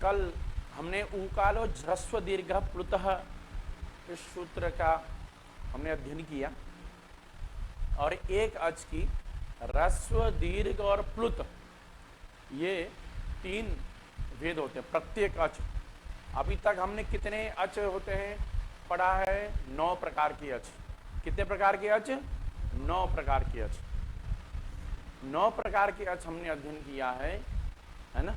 कल हमने ऊकालो ह्रस्व दीर्घ प्लुतः इस सूत्र का हमने अध्ययन किया और एक अच की ह्रस्व दीर्घ और प्लुत ये 3 भेद होते हैं प्रत्येक अच। अभी तक हमने कितने अच होते हैं पढ़ा है? 9 प्रकार की अच। कितने प्रकार के अच? 9 प्रकार की अच। 9 प्रकार के अच हमने अध्ययन किया है ना?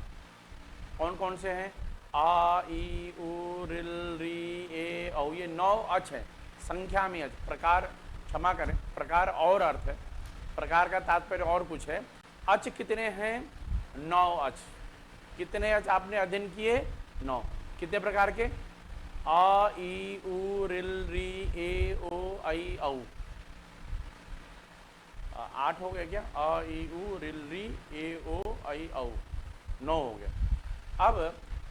कौन कौन से हैं? आ, ई, उ, रिल, री, ए, औ, ये 9 अच है संख्या में। अच प्रकार, क्षमा करें, प्रकार और अर्थ है, प्रकार का तात्पर्य और कुछ है। अच कितने हैं? 9 अच। कितने अच आपने अध्ययन किए? 9। कितने प्रकार के? आ, ई, उ, रिल, री, ए, ओ, आई, औ। 8 हो गए क्या? आ, ई, उ, रिल, री, ए, ओ, आई, औ। 9 हो गए। अब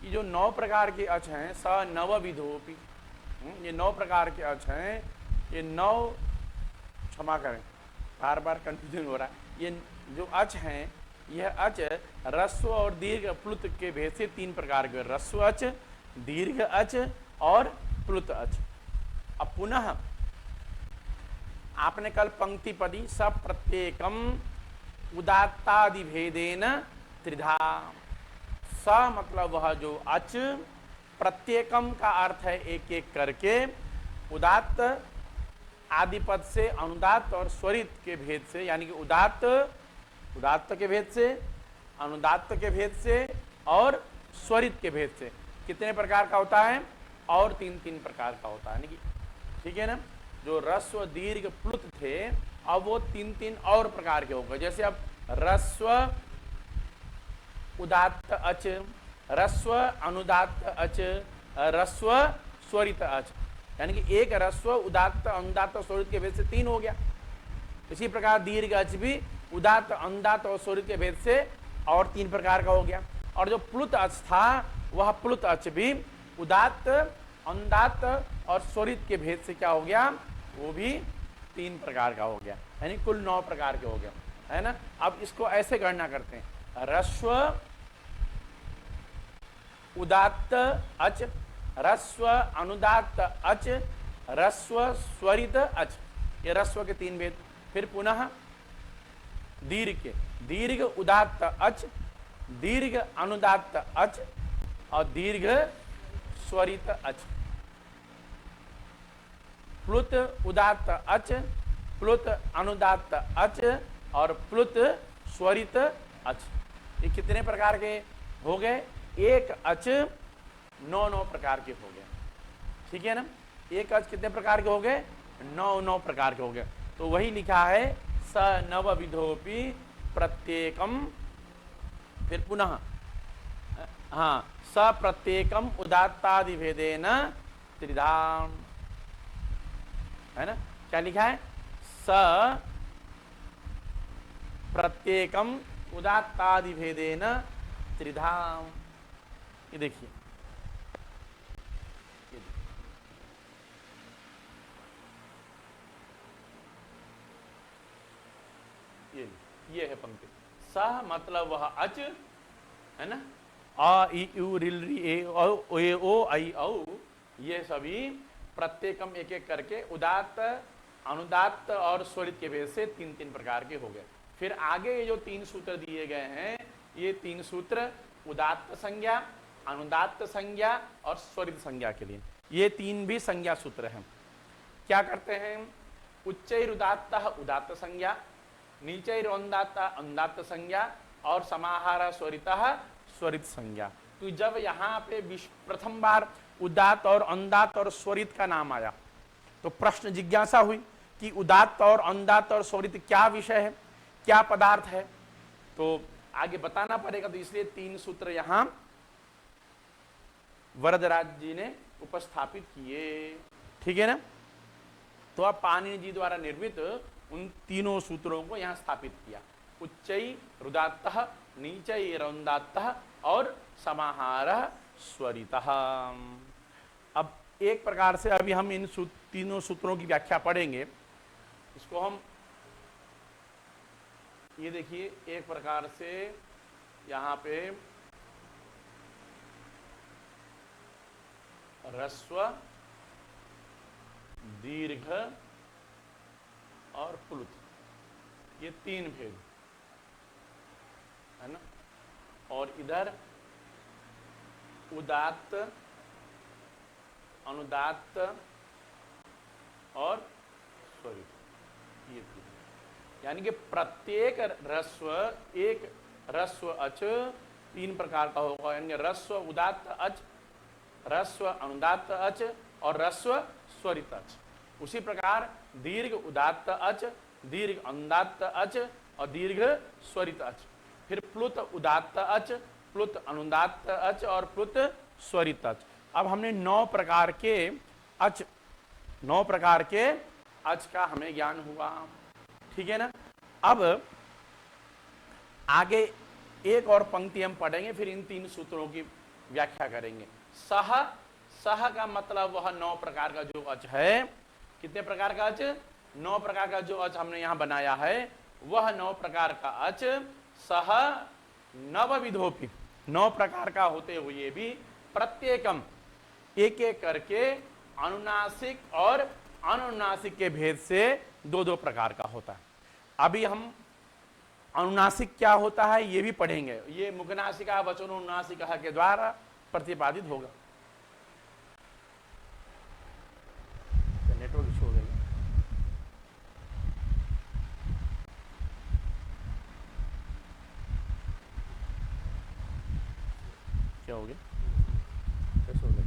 ये जो 9 प्रकार के अच हैं, स नव विधोपि, ये 9 प्रकार के अच हैं। ये 9, क्षमा करें बार बार कंफ्यूजन हो रहा है। ये जो अच हैं, यह अच ह्रस्व और दीर्घ प्लुत के भेद से 3 प्रकार के, ह्रस्व अच, दीर्घ अच और प्लुत अच। अब पुनः आपने कल पंक्ति पढ़ी, सब प्रत्येकम उदात्तादि भेदेन त्रिधा। स मतलब वह जो अच, प्रत्येकम का अर्थ है एक एक करके, उदात्त आदि पद से, अनुदात्त और स्वरित के भेद से, यानी कि उदात्त के भेद से, अनुदात्त के भेद से और स्वरित के भेद से कितने प्रकार का होता है? और 3 प्रकार का होता है। यानी कि ठीक है ना? जो ह्रस्व दीर्घ प्लुत थे, अब वो 3 और प्रकार के हो गए। जैसे अब ह्रस्व उदात्त अच, ह्रस्व अनुदात्त अच, ह्रस्व स्वरित अच, यानी कि एक ह्रस्व उदात्त अनुदात्त स्वरित के भेद से 3 हो गया। इसी प्रकार दीर्घ अच भी उदात्त अनुदात्त और स्वरित के भेद से और 3 प्रकार का हो गया। और जो प्लुत अच था, वह प्लुत अच भी उदात्त अनुदात्त और स्वरित के भेद से क्या हो गया? वो भी 3 प्रकार का हो गया, यानी कुल 9 प्रकार के हो गया, है ना? अब इसको ऐसे गणना करते हैं, ह्रस्व उदात्त अच, ह्रस्व अनुदात्त अच, ह्रस्व स्वरित अच, ये ह्रस्व के 3 भेद। फिर पुनः दीर्घ के, दीर्घ उदात्त अच, दीर्घ अनुदात्त अच और दीर्घ स्वरित अच। प्लुत उदात्त अच, प्लुत अनुदात्त अच और प्लुत स्वरित अच। ये कितने प्रकार के हो गए? एक अच 9 प्रकार के हो गए। ठीक है ना? एक अच कितने प्रकार के हो गए? 9 प्रकार के हो गए। तो वही लिखा है, स नव विधोपि प्रत्येकम, फिर पुनः हाँ, स प्रत्येकम उदात्तादि भेदेन त्रिधाम, है ना? क्या लिखा है? स प्रत्येकम उदात्तादि भेदेन त्रिधाम। ये देखिए, ये है पंक्ति। स मतलब वह अच, है ना? आ, ई, उ, रिल, री, ए, ओ, आई, औ, ये सभी प्रत्येकम एक एक करके उदात्त अनुदात्त और स्वरित के भेद से 3 प्रकार के हो गए। फिर आगे ये जो 3 सूत्र दिए गए हैं, ये 3 सूत्र उदात्त संज्ञा, अनुदात्त संज्ञा और स्वरित संज्ञा के लिए, ये 3 भी संज्ञा सूत्र हैं। क्या करते हैं? उच्चैरुदात्त उदात्त संज्ञा, नीचैरुदात्त अनुदात्त संज्ञा और समाहार स्वरितः स्वरित संज्ञा। तो जब यहाँ पे प्रथम बार उदात्त और अनुदात्त और स्वरित का नाम आया, तो प्रश्न जिज्ञासा हुई कि उदात्त और अनुदात्त और स्वरित क्या विषय है, क्या पदार्थ है, तो आगे बताना पड़ेगा। तो इसलिए 3 सूत्र यहाँ वरदराज जी ने उपस्थापित किए। ठीक है ना? तो अब पाणिनि जी द्वारा निर्मित उन 3 सूत्रों को यहाँ स्थापित किया, उच्चैरुदात्तः, नीचैरुदात्तः और समाहारः स्वरितः। अब एक प्रकार से अभी हम इन 3 सूत्रों की व्याख्या पढ़ेंगे। इसको हम, ये देखिए, एक प्रकार से यहाँ पे ह्रस्व दीर्घ और प्लुत, ये तीन भेद है ना। और इधर उदात्त, अनुदात्त और स्वरित, ये तीन। यानी कि प्रत्येक ह्रस्व, एक ह्रस्व अच तीन प्रकार का होगा, यानी ह्रस्व उदात्त अच, ह्रस्व अनुदात्त अच और ह्रस्व स्वरित अच। उसी प्रकार दीर्घ उदात्त अच, दीर्घ अनुदात्त अच और दीर्घ स्वरित अच। फिर प्लुत उदात्त अच, प्लुत अनुदात्त अच और प्लुत स्वरित अच। अब हमने 9 प्रकार के अच, 9 प्रकार के अच का हमें ज्ञान हुआ, ठीक है ना। अब आगे एक और पंक्ति हम पढ़ेंगे, फिर इन 3 सूत्रों की व्याख्या करेंगे। सह, सह का मतलब वह 9 प्रकार का जो अच है। कितने प्रकार का अच? 9 प्रकार का जो अच हमने यहां बनाया है, वह 9 प्रकार का अच सह नवविधोपि, 9 प्रकार का होते हुए भी प्रत्येकम, एक एक करके अनुनासिक और अनुनासिक के भेद से 2-2 प्रकार का होता है। अभी हम अनुनासिक क्या होता है ये भी पढ़ेंगे, ये मुखनासिका वचनोनुनासिका के द्वारा प्रतिपादित होगा। नेटवर्क इशू हो गया, क्या हो गया, कैसे हो गया?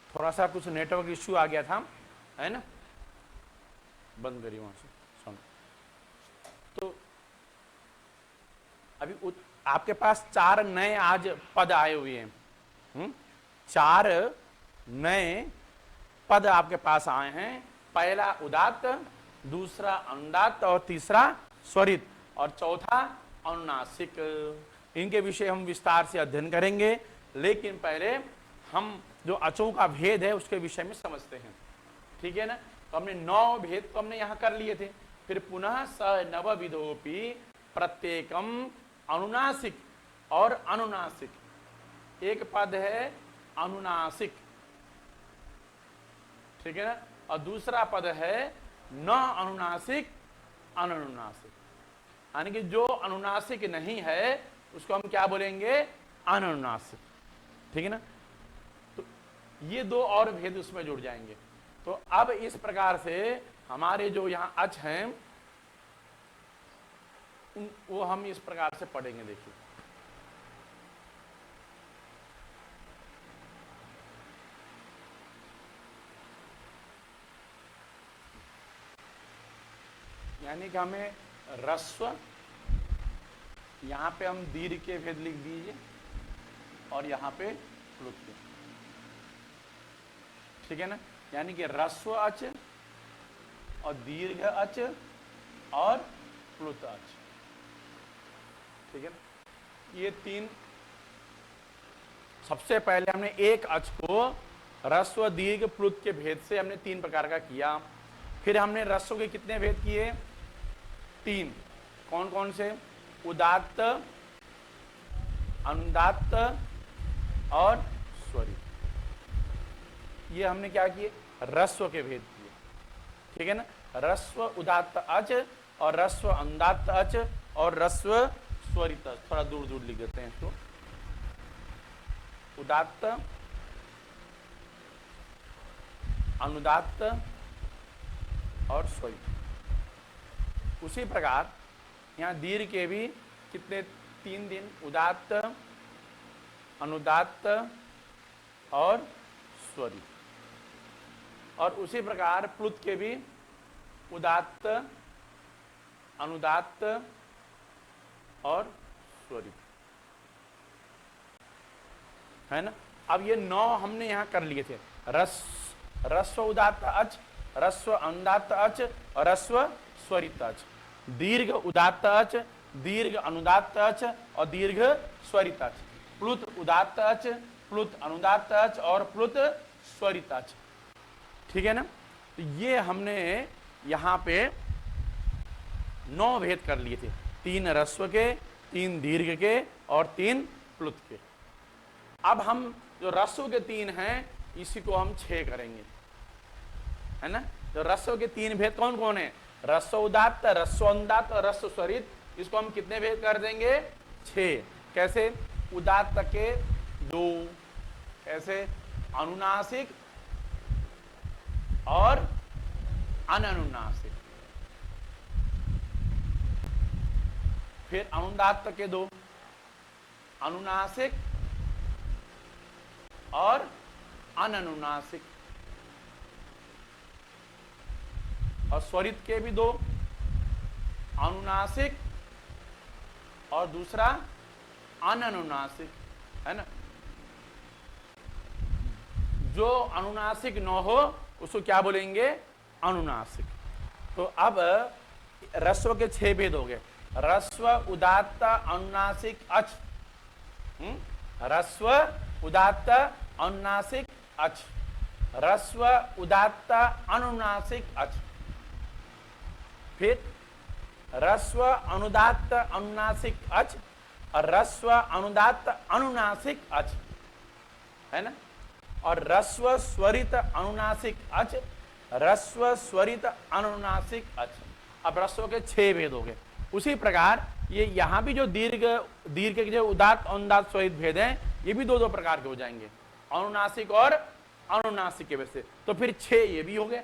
थोड़ा सा कुछ नेटवर्क इश्यू आ गया था, है ना। बंद करिए वहां से सुन। तो अभी आपके पास 4 नए आज पद आए हुए हैं, 4 नए पद आपके पास आए हैं। पहला उदात्त, दूसरा अनुदात्त और तीसरा स्वरित और चौथा अनुनासिक। इनके विषय हम विस्तार से अध्ययन करेंगे, लेकिन पहले हम जो अचों का भेद है उसके विषय में समझते हैं, ठीक है ना। तो हमने 9 भेद तो हमने यहां कर लिए थे। फिर पुनः स नवविधोपि प्रत्येकम अनुनासिक और अनुनासिक। एक पद है अनुनासिक, ठीक है ना, और दूसरा पद है न अनुनासिक अनुनासिक। यानी कि जो अनुनासिक नहीं है उसको हम क्या बोलेंगे? अनुनासिक, ठीक है ना। तो ये 2 और भेद उसमें जुड़ जाएंगे। तो अब इस प्रकार से हमारे जो यहां अच हैं वो हम इस प्रकार से पढ़ेंगे। देखिए, यानी कि हमें ह्रस्व, यहां पे हम दीर्घ के भेद लिख दीजिए और यहां पे प्लुत के, ठीक है ना। यानी कि ह्रस्व अच और दीर्घ अच और प्लुत अच, ठीक है ना। ये 3, सबसे पहले हमने एक अच को ह्रस्व दीर्घ प्लुत के भेद से हमने 3 प्रकार का किया। फिर हमने ह्रस्व के कितने भेद किए? 3। कौन कौन से? उदात्त, अनुदात्त और स्वरित। ये हमने क्या किए? ह्रस्व के भेद किए, ठीक है ना। ह्रस्व उदात्त अच और ह्रस्व अनुदात्त अच और ह्रस्व स्वरित अच। थोड़ा दूर दूर लिख देते हैं इसको। उदात्त, अनुदात्त और स्वरित। उसी प्रकार यहाँ दीर्घ के भी कितने? 3 दिन, उदात्त, अनुदात्त और स्वरित। और उसी प्रकार प्लुत के भी उदात्त, अनुदात्त और स्वरित, है ना। अब ये 9 हमने यहां कर लिए थे। ह्रस्व उदात्त अच, ह्रस्व अनुदात्त अच और ह्रस्व स्वरित अच। दीर्घ उदात्त अच, दीर्घ अनुदात्त अच और दीर्घ स्वरित अच। प्लुत उदात्त अच, प्लुत अनुदात्त अच और प्लुत स्वरित अच। ठीक है ना। तो ये हमने यहां पे 9 भेद कर लिए थे, 3 ह्रस्व के, 3 दीर्घ के और 3 प्लुत के। अब हम जो ह्रस्व के 3 हैं इसी को हम 6 करेंगे, है ना। तो ह्रस्व के 3 भेद कौन कौन है? ह्रस्व उदात्त, ह्रस्व अनुदात्त और ह्रस्व स्वरित। इसको हम कितने भेद कर देंगे? 6। कैसे? उदात्त के 2, कैसे? अनुनासिक और अननुनासिक। फिर अनुदात्त के 2, अनुनासिक और अननुनासिक। और स्वरित के भी 2, अनुनासिक और दूसरा अननुनासिक, है ना। जो अनुनासिक न हो उसको क्या बोलेंगे? अनुनासिक। तो अब ह्रस्व के 6 भेद हो गए। ह्रस्व उदात्त अनुनासिक अच, ह्रस्व उदात्त अनुनासिक अच, ह्रस्व उदात्त अनुनासिक अच। फिर ह्रस्व अनुदात्त अनुनासिक अच और ह्रस्व अनुदात्त अनुनासिक अच, है ना। और ह्रस्व स्वरित अनुनासिक अच, ह्रस्व स्वरित अनुनासिक अच। अब ह्रस्व के 6 भेद हो गए। उसी प्रकार ये यहां भी जो दीर्घ के जो उदात्त अनुदात्त स्वरित भेद हैं ये भी 2 प्रकार के हो जाएंगे, अनुनासिक और अनुनासिक के वजह से। तो फिर 6 ये भी हो गए।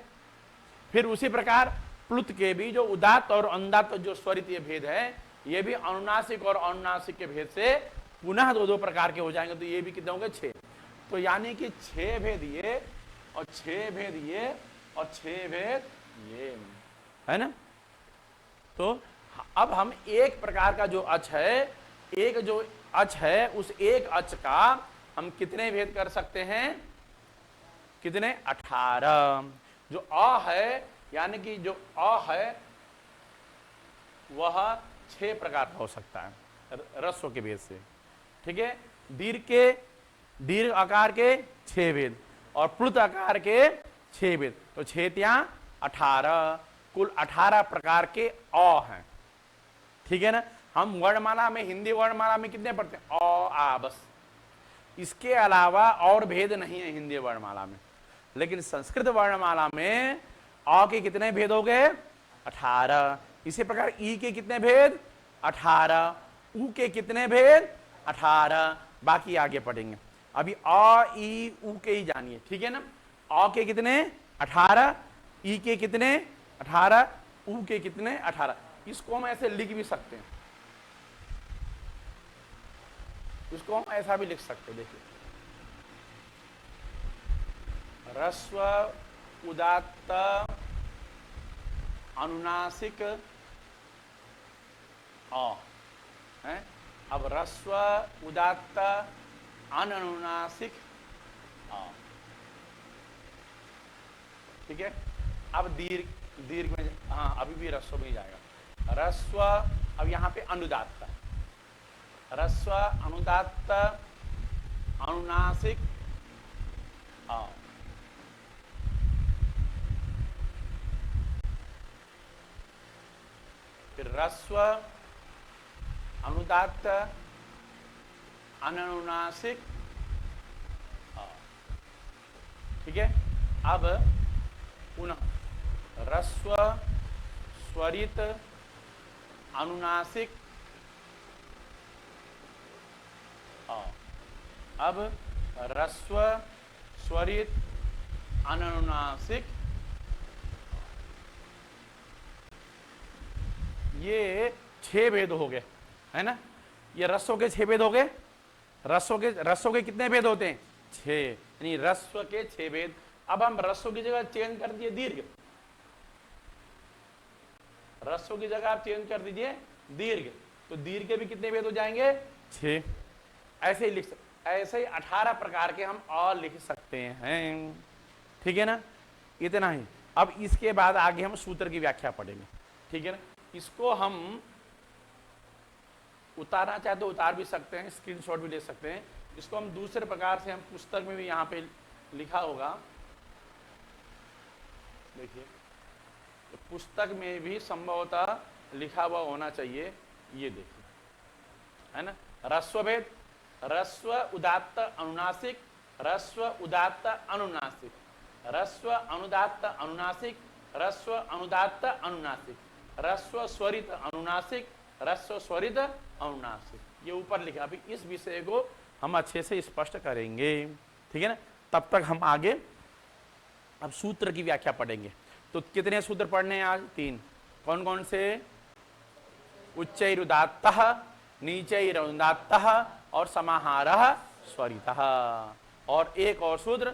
फिर उसी प्रकार प्लुत के भी जो उदात्त और अनुदात्त जो स्वरित ये भेद है ये भी अनुनासिक और अनुनासिक के भेद से पुनः 2 प्रकार के हो जाएंगे। तो ये भी कितने होंगे? 6। तो यानी कि 6 भेद ये और 6 भेद ये और 6 भेद ये, है ना। तो अब हम एक प्रकार का जो अच है, एक जो अच है उस एक अच का हम कितने भेद कर सकते हैं? कितने? 18। जो अ है यानी कि जो अ है वह 6 प्रकार का हो सकता है ह्रस्व के भेद से। ठीक है। दीर्घ आकार के 6 भेद और प्लुत आकार के 6 भेद। तो 6 त्या 18, कुल 18 प्रकार के अ हैं। ठीक है ना। हम वर्णमाला में, हिंदी वर्णमाला में कितने पढ़ते हैं? अ आ, बस। इसके अलावा और भेद नहीं है हिंदी वर्णमाला में। लेकिन संस्कृत वर्णमाला में अ के कितने भेद हो गए? 18। इसी प्रकार ई के कितने भेद? 18। उ के कितने भेद? 18। बाकी आगे पढ़ेंगे। अभी अ ई उ के ही जानिए। ठीक है ना। अ के कितने? 18। ई के कितने? 18। उ के कितने? 18। इसको हम ऐसे लिख भी सकते हैं, इसको हम ऐसा भी लिख सकते हैं। देखिए, ह्रस्व उदात्त अनुनासिक अ है। अब ह्रस्व उदात्त अननुनासिक अ। ठीक है। अब दीर्घ में, हाँ अभी भी ह्रस्व में ही जाएगा। ह्रस्व, अब यहां पे अनुदात्त, ह्रस्व अनुदात्त अनुनासिक अ। फिर ह्रस्व अनुदात्त अननुनासिक अ। ठीक है। अब पुनः ह्रस्व स्वरित अनुनासिक अ। अब ह्रस्व स्वरित अननुनासिक। ये 6 भेद हो गए, है ना। ये ह्रस्व के 6 भेद हो गए। ह्रस्व के कितने भेद होते हैं? 6, यानी ह्रस्व के 6 भेद। अब हम ह्रस्व की जगह चेंज कर दिए दीर्घ, ह्रस्व की जगह आप चेंज कर दीजिए दीर्घ, तो दीर्घ के भी कितने भेद हो जाएंगे? 6। ऐसे ही लिख सकते, ऐसे ही 18 प्रकार के हम और लिख सकते हैं। ठीक है ना। इतना ही। अब इसके बाद आगे हम सूत्र की व्याख्या पढ़ेंगे। ठीक है ना। इसको हम उतारना चाहे तो उतार भी सकते हैं, स्क्रीनशॉट भी ले सकते हैं। इसको हम दूसरे प्रकार से हम पुस्तक में भी यहाँ पे लिखा होगा, देखिए तो पुस्तक में भी संभवतः लिखा हुआ होना चाहिए, ये देखिए, है ना, ह्रस्व भेद, ह्रस्व उदात्त अनुनासिक, ह्रस्व उदात्त अनुनासिक, ह्रस्व अनुदात्त अनुनासिक, ह्रस्व अनुदात्त अनुनासिक, ह्रस्व स्वरित अनुनासिक, ह्रस्व स्वरित अनुनासिक, ये ऊपर लिखा। अभी इस विषय को हम अच्छे से स्पष्ट करेंगे, ठीक है ना। तब तक हम आगे अब सूत्र की व्याख्या पढ़ेंगे। तो कितने सूत्र पढ़ने हैं आज? 3। कौन कौन से? उच्चैरुदात्तः, नीचैरुदात्तः और समाहारः स्वरितः। और एक और सूत्र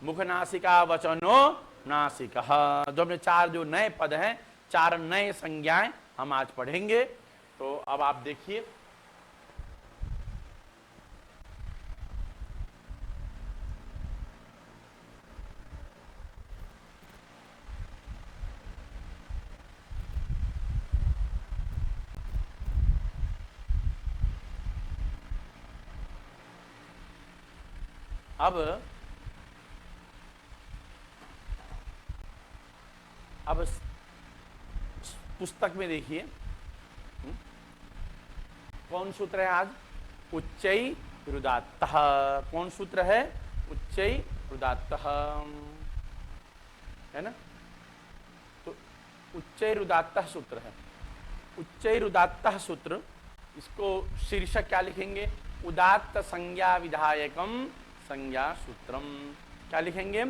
मुखनासिका वचनो नासिकः। जो हमने 4 जो नए पद हैं, 4 नए संज्ञाएं हम आज पढ़ेंगे। तो अब आप देखिए, अब पुस्तक में देखिए कौन सूत्र है आज? उच्चैरुदात्तः। कौन सूत्र है? उच्चैरुदात्तः, है ना। तो उच्चैरुदात्तः सूत्र है। उच्चैरुदात्तः सूत्र, इसको शीर्षक क्या लिखेंगे? उदात्त संज्ञा विधायकम संज्ञा सूत्रम। क्या लिखेंगे?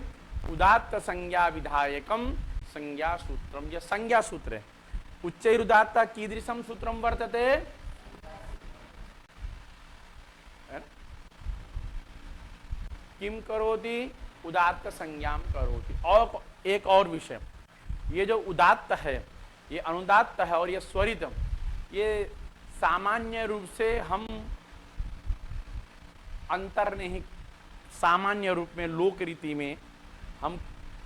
उदात्त संज्ञा विधायकम संज्ञा सूत्रम। यह संज्ञा सूत्र है। उच्चैरुदात्त कीदृशम सूत्रम वर्तते? किम करोति? उदात्त संज्ञाम करोति। और एक और विषय, ये जो उदात्त है, ये अनुदात्त है और ये स्वरित, ये सामान्य रूप से हम अंतर नहीं, सामान्य रूप में लोक रीति में हम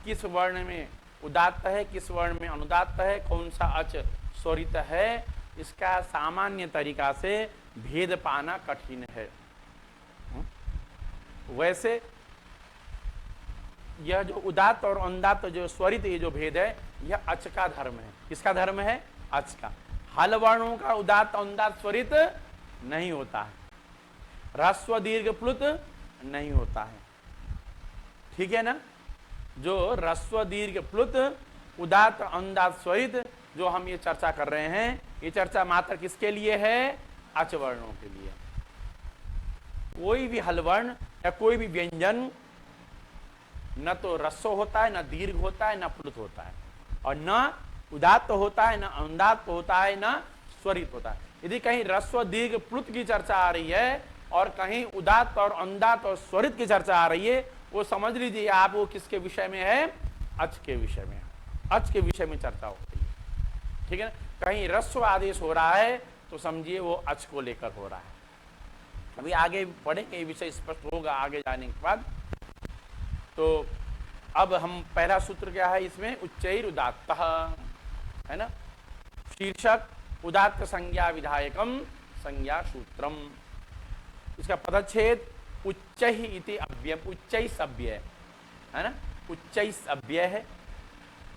किस वर्ण में उदात्त है, किस वर्ण में अनुदात्त है, कौन सा अच स्वरित है, इसका सामान्य तरीका से भेद पाना कठिन है। वैसे यह जो उदात्त और अनुदात्त जो स्वरित, ये जो भेद है, यह अच का धर्म है। किसका धर्म है? अच का। हल वर्णों का उदात्त अनुदात्त स्वरित नहीं होता है, ह्रस्व दीर्घ प्लुत नहीं होता है, ठीक है ना। जो ह्रस्व दीर्घ प्लुत उदात्त अनुदात्त स्वरित जो हम ये चर्चा कर रहे हैं, ये चर्चा मात्र किसके लिए है? अच वर्णों के लिए। कोई भी हल वर्ण या कोई भी व्यंजन न तो ह्रस्व होता है, न दीर्घ होता है, न प्लुत होता है, और न उदात्त होता है, न अनुदात्त होता है, न स्वरित होता है। यदि कहीं ह्रस्व दीर्घ प्लुत की चर्चा आ रही है और कहीं उदात्त और अनुदात्त और स्वरित की चर्चा आ रही है, वो समझ लीजिए आप वो किसके विषय में है? अच के विषय में। अच के विषय में चर्चा हो रही है, ठीक है ना। कहीं ह्रस्व आदेश हो रहा है तो समझिए वो अच को लेकर हो रहा है। अभी आगे पढ़ेंगे, ये विषय स्पष्ट होगा आगे जाने के बाद। तो अब हम पहला सूत्र क्या है इसमें? उच्चैरुदात्तः, है ना। शीर्षक उदात्त संज्ञा विधायकम संज्ञा सूत्रम। इसका पदच्छेद उच्चैः इति अव्यय, उच्चैः सव्यय है ना, उच्चैः सव्यय है।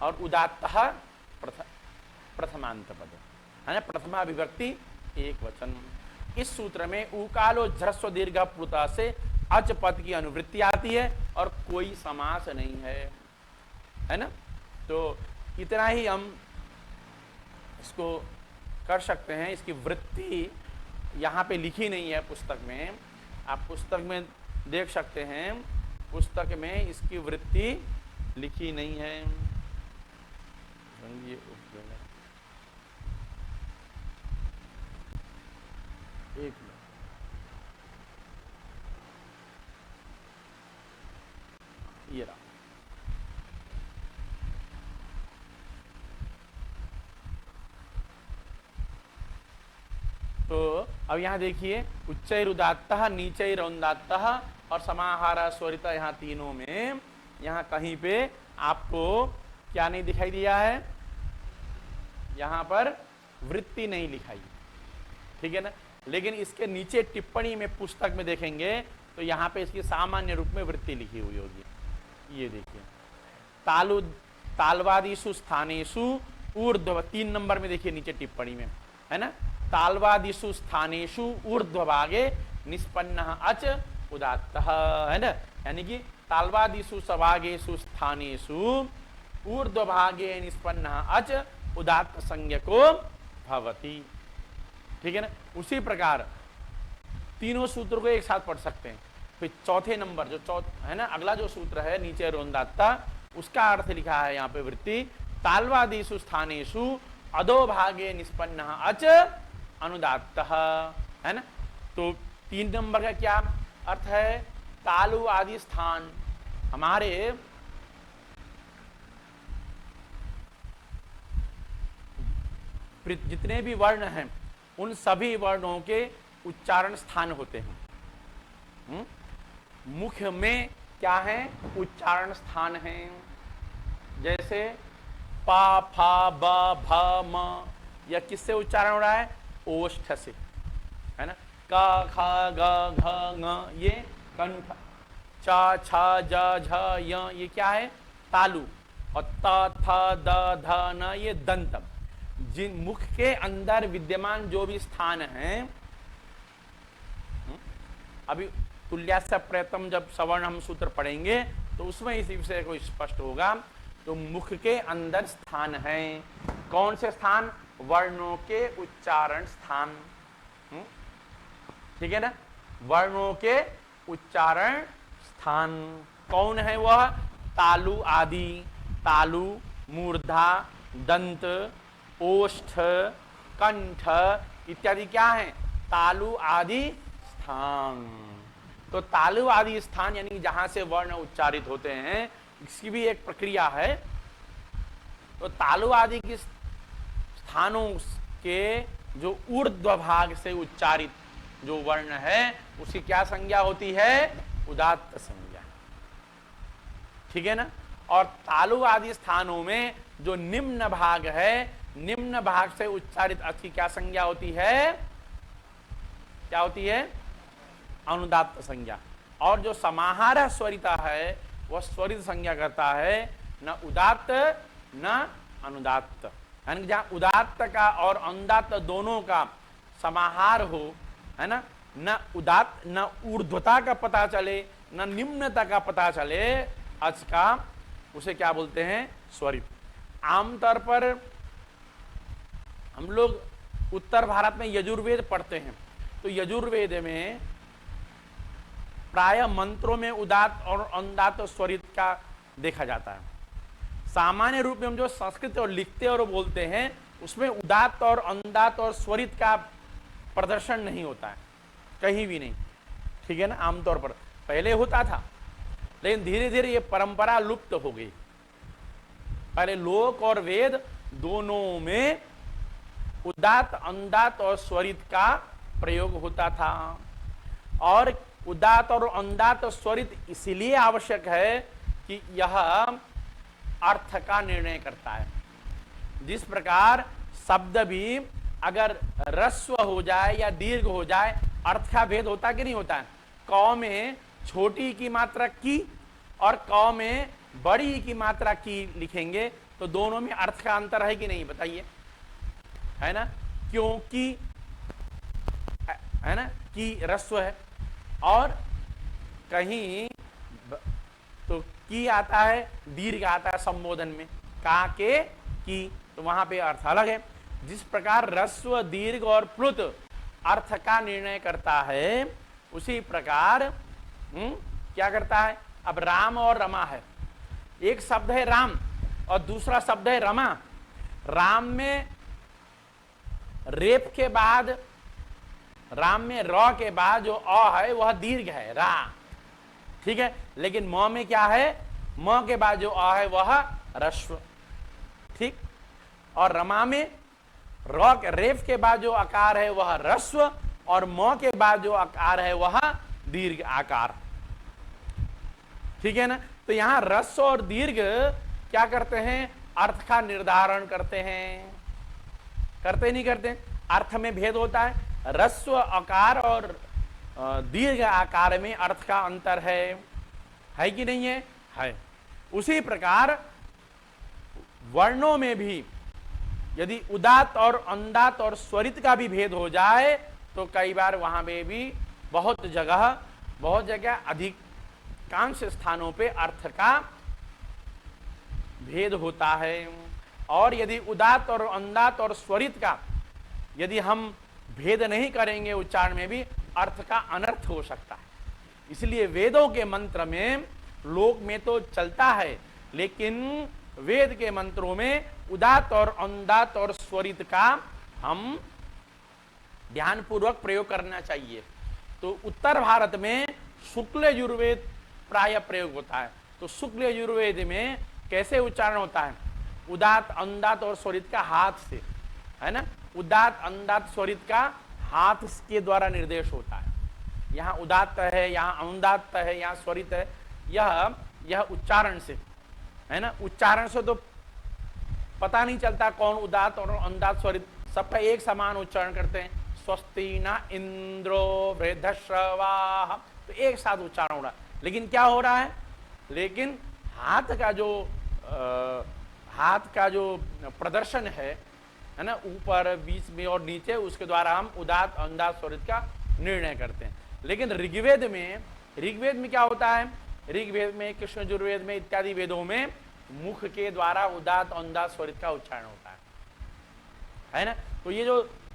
और उदात्तः प्रथमांत पद है ना, प्रथमा विभक्ति एक वचन। इस सूत्र में उकालो ह्रस्व दीर्घ प्लुता से अच पद की अनुवृत्ति आती है और कोई समास नहीं है ना। तो इतना ही हम इसको कर सकते हैं। इसकी वृत्ति यहाँ पे लिखी नहीं है पुस्तक में, आप पुस्तक में देख सकते हैं, पुस्तक में इसकी वृत्ति लिखी नहीं है। ये एक ये रहा। तो अब यहाँ देखिए, उच्चैरुदात्तः, नीचैरुदात्तः और समाहार स्वरित, यहाँ तीनों में यहाँ कहीं पे आपको क्या नहीं दिखाई दिया है? यहाँ पर वृत्ति नहीं लिखाई, ठीक है ना। लेकिन इसके नीचे टिप्पणी में पुस्तक में देखेंगे तो यहाँ पे इसकी सामान्य रूप में वृत्ति लिखी हुई होगी, ये देखिए, तालु तालवादीसु स्थानेषु ऊर्ध्व, 3 नंबर में देखिए नीचे टिप्पणी में, है ना, तालवादीसु स्थानेषु ऊर्ध्वभागे निष्पन्न अच उदात्त, है ना, यानी कि तालवादीसु सभागेषु स्थानेषु ऊर्ध्वभागे निष्पन्न अच उदात्त संज्ञको भवति। ठीक है ना। उसी प्रकार तीनों सूत्र को एक साथ पढ़ सकते हैं। फिर चौथे नंबर जो है ना, अगला जो सूत्र है नीचे रोंदात्ता, उसका अर्थ लिखा है यहाँ पे वृत्ति, तालवादीसु स्थानेषु अधोभागे निष्पन्न अच अनुदात्त, है ना। तो 3 नंबर का क्या अर्थ है? तालु आदि स्थान हमारे जितने भी वर्ण हैं उन सभी वर्णों के उच्चारण स्थान होते हैं। मुख में क्या है? उच्चारण स्थान है। जैसे पा फा ब भ म, यह किससे उच्चारण हो रहा है? ओष्ठ से, है ना। क ख ग घ ङ ये कंठ, च छ ज झ य ये क्या है? तालु, और त थ द ध न ये दंत। जिन मुख के अंदर विद्यमान जो भी स्थान हैं, अभी तुल्यास्य प्रयत्न जब सवर्ण हम सूत्र पढ़ेंगे तो उसमें इस विषय को स्पष्ट होगा। तो मुख के अंदर स्थान है, कौन से स्थान? वर्णों के उच्चारण स्थान। ठीक है ना। वर्णों के उच्चारण स्थान कौन है? वह तालु आदि, तालु, मूर्धा, दंत, ओष्ठ, कंठ इत्यादि क्या है? तालु आदि स्थान। तो तालु आदि स्थान यानी जहां से वर्ण उच्चारित होते हैं, इसकी भी एक प्रक्रिया है। तो तालु आदि के स्थानों के जो ऊर्ध्व भाग से उच्चारित जो वर्ण है उसकी क्या संज्ञा होती है? उदात्त संज्ञा। ठीक है ना। और तालु आदि स्थानों में जो निम्न भाग है, निम्न भाग से उच्चारित अच्छी क्या संज्ञा होती है? क्या होती है? अनुदात्त संज्ञा। और जो समाहार स्वरिता है वह स्वरित संज्ञा करता है, न उदात्त न अनुदात्त। यानी जहां उदात्त का और अनुदात्त दोनों का समाहार हो, है ना, न उदात्त न ऊर्ध्वता का पता चले न निम्नता का पता चले अच का, उसे क्या बोलते हैं? स्वरित। आमतौर पर हम लोग उत्तर भारत में यजुर्वेद पढ़ते हैं, तो यजुर्वेद में प्राय मंत्रों में उदात्त और अनुदात्त स्वरित का देखा जाता है। सामान्य रूप में हम जो संस्कृत और लिखते और बोलते हैं उसमें उदात्त और अनुदात्त और स्वरित का प्रदर्शन नहीं होता है, कहीं भी नहीं। ठीक है ना। आमतौर पर पहले होता था, लेकिन धीरे धीरे ये परंपरा लुप्त हो गई। पहले लोक और वेद दोनों में उदात्त, अनुदात्त और स्वरित का प्रयोग होता था। और उदात्त और अनुदात्त स्वरित इसलिए आवश्यक है कि यह अर्थ का निर्णय करता है। जिस प्रकार शब्द भी अगर ह्रस्व हो जाए या दीर्घ हो जाए, अर्थ का भेद होता कि नहीं होता है? क में छोटी की मात्रा की और क में बड़ी की मात्रा की लिखेंगे तो दोनों में अर्थ का अंतर है कि नहीं? बताइए, है ना। क्योंकि है ना कि ह्रस्व है, और कहीं तो की आता है, दीर्घ आता है संबोधन में, का के की, तो वहां पे अर्थ अलग है। जिस प्रकार ह्रस्व, दीर्घ और प्लुत अर्थ का निर्णय करता है, उसी प्रकार क्या करता है? अब राम और रमा है, एक शब्द है राम और दूसरा शब्द है रमा। राम में रेप के बाद, राम में र के बाद जो अ है वह दीर्घ है, रा। ठीक है। लेकिन म में क्या है? म के बाद जो अ है वह ह्रस्व। ठीक। और रमा में रेफ के बाद जो आकार है वह ह्रस्व, और म के बाद जो आकार है वह दीर्घ आकार। ठीक है ना। तो यहां ह्रस्व और दीर्घ क्या करते हैं? अर्थ का निर्धारण करते हैं। करते नहीं करते? अर्थ में भेद होता है। ह्रस्व आकार और दीर्घ आकार में अर्थ का अंतर है कि नहीं है? है। उसी प्रकार वर्णों में भी यदि उदात्त और अनुदात्त और स्वरित का भी भेद हो जाए तो कई बार वहां में भी बहुत जगह अधिकांश स्थानों पे अर्थ का भेद होता है। और यदि उदात्त और अनुदात्त और स्वरित का यदि हम भेद नहीं करेंगे उच्चारण में भी अर्थ का अनर्थ हो सकता है। इसलिए वेदों के मंत्र में लोक में तो चलता है, लेकिन वेद के मंत्रों में उदात्त और अनुदात्त और स्वरित का हम ध्यानपूर्वक प्रयोग करना चाहिए। तो उत्तर भारत में शुक्ल यजुर्वेद प्राय प्रयोग होता है। तो शुक्ल यजुर्वेद में कैसे उच्चारण होता है? उदात्त अनुदात्त और स्वरित का हाथ से, है ना, उदात्त अनुदात्त स्वरित का हाथ के द्वारा निर्देश होता है। यहाँ उदात्त है, यहाँ अनुदात्त है, यहाँ स्वरित है, यह उच्चारण से, है ना। उच्चारण से तो पता नहीं चलता कौन उदात्त और अनुदात्त स्वरित, सबका एक समान उच्चारण करते हैं। स्वस्ति न इंद्रो वृद्धश्रवाः, तो एक साथ उच्चारण हो रहा है। लेकिन क्या हो रहा है? लेकिन हाथ का जो प्रदर्शन है ना, ऊपर बीच में और नीचे, उसके द्वारा हम उदात्त अनुदात्त स्वरित का निर्णय करते हैं। लेकिन ऋग्वेद में क्या होता है? ऋग्वेद में, कृष्ण यजुर्वेद में इत्यादि वेदों में मुख के द्वारा उदात्त अनुदात्त स्वरित का उच्चारण होता है ना। तो ये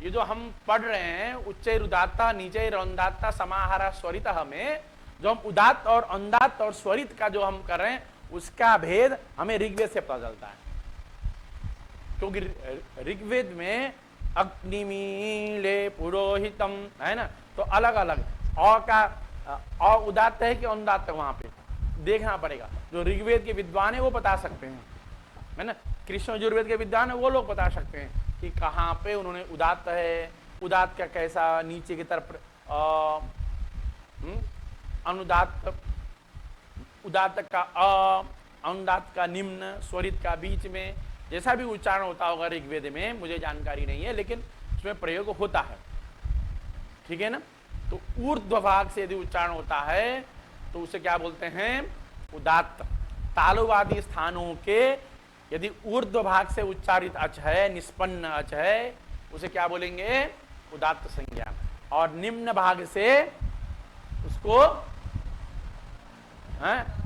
जो हम पढ़ रहे हैं उच्चैरुदात्ता नीचैरुदात्ता समाहारा स्वरितः में जो हम उदात्त और अनुदात्त और स्वरित का जो हम कर रहे हैं उसका भेद हमें ऋग्वेद से पता चलता है। क्योंकि ऋग्वेद में अग्निमीले पुरोहितम, है ना, तो अलग अलग अ उदात्त है कि अनुदात्त है, वहां पे देखना पड़ेगा। जो ऋग्वेद के विद्वान है वो बता सकते हैं, है ना। कृष्ण यजुर्वेद के विद्वान है वो लोग बता सकते हैं कि कहाँ पे उन्होंने उदात्त है, उदात्त का कैसा नीचे की तरफ अनुदात्त, उदात्त का अनुदात्त का निम्न, स्वरित का बीच में, जैसा भी उच्चारण होता होगा ऋग्वेद में मुझे जानकारी नहीं है, लेकिन उसमें प्रयोग होता है, ठीक है ना। तो ऊर्ध्व भाग से यदि उच्चारण होता है तो उसे क्या बोलते हैं? उदात्त। तालुवादी स्थानों के यदि ऊर्ध्व भाग से उच्चारित अच है, निष्पन्न अच है, उसे क्या बोलेंगे? उदात्त संज्ञा। और निम्न भाग से उसको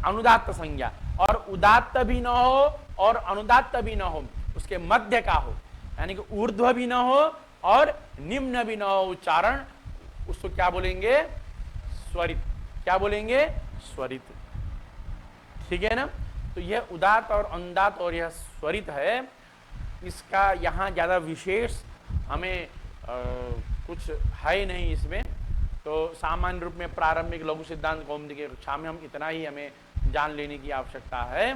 अनुदात्त संज्ञा। और उदात्त भी न हो और अनुदात्त भी न हो, उसके मध्य का हो, यानी कि ऊर्ध्व भी न हो और निम्न भी न हो उच्चारण, उसको क्या बोलेंगे? स्वरित। क्या बोलेंगे? स्वरित, ठीक है ना। तो यह उदात्त और अनुदात्त और यह स्वरित है। इसका यहाँ ज्यादा विशेष हमें कुछ है नहीं इसमें। तो सामान्य रूप में प्रारंभिक लघु सिद्धांत कौमुदी की कक्षा में हम इतना ही हमें जान लेने की आवश्यकता है,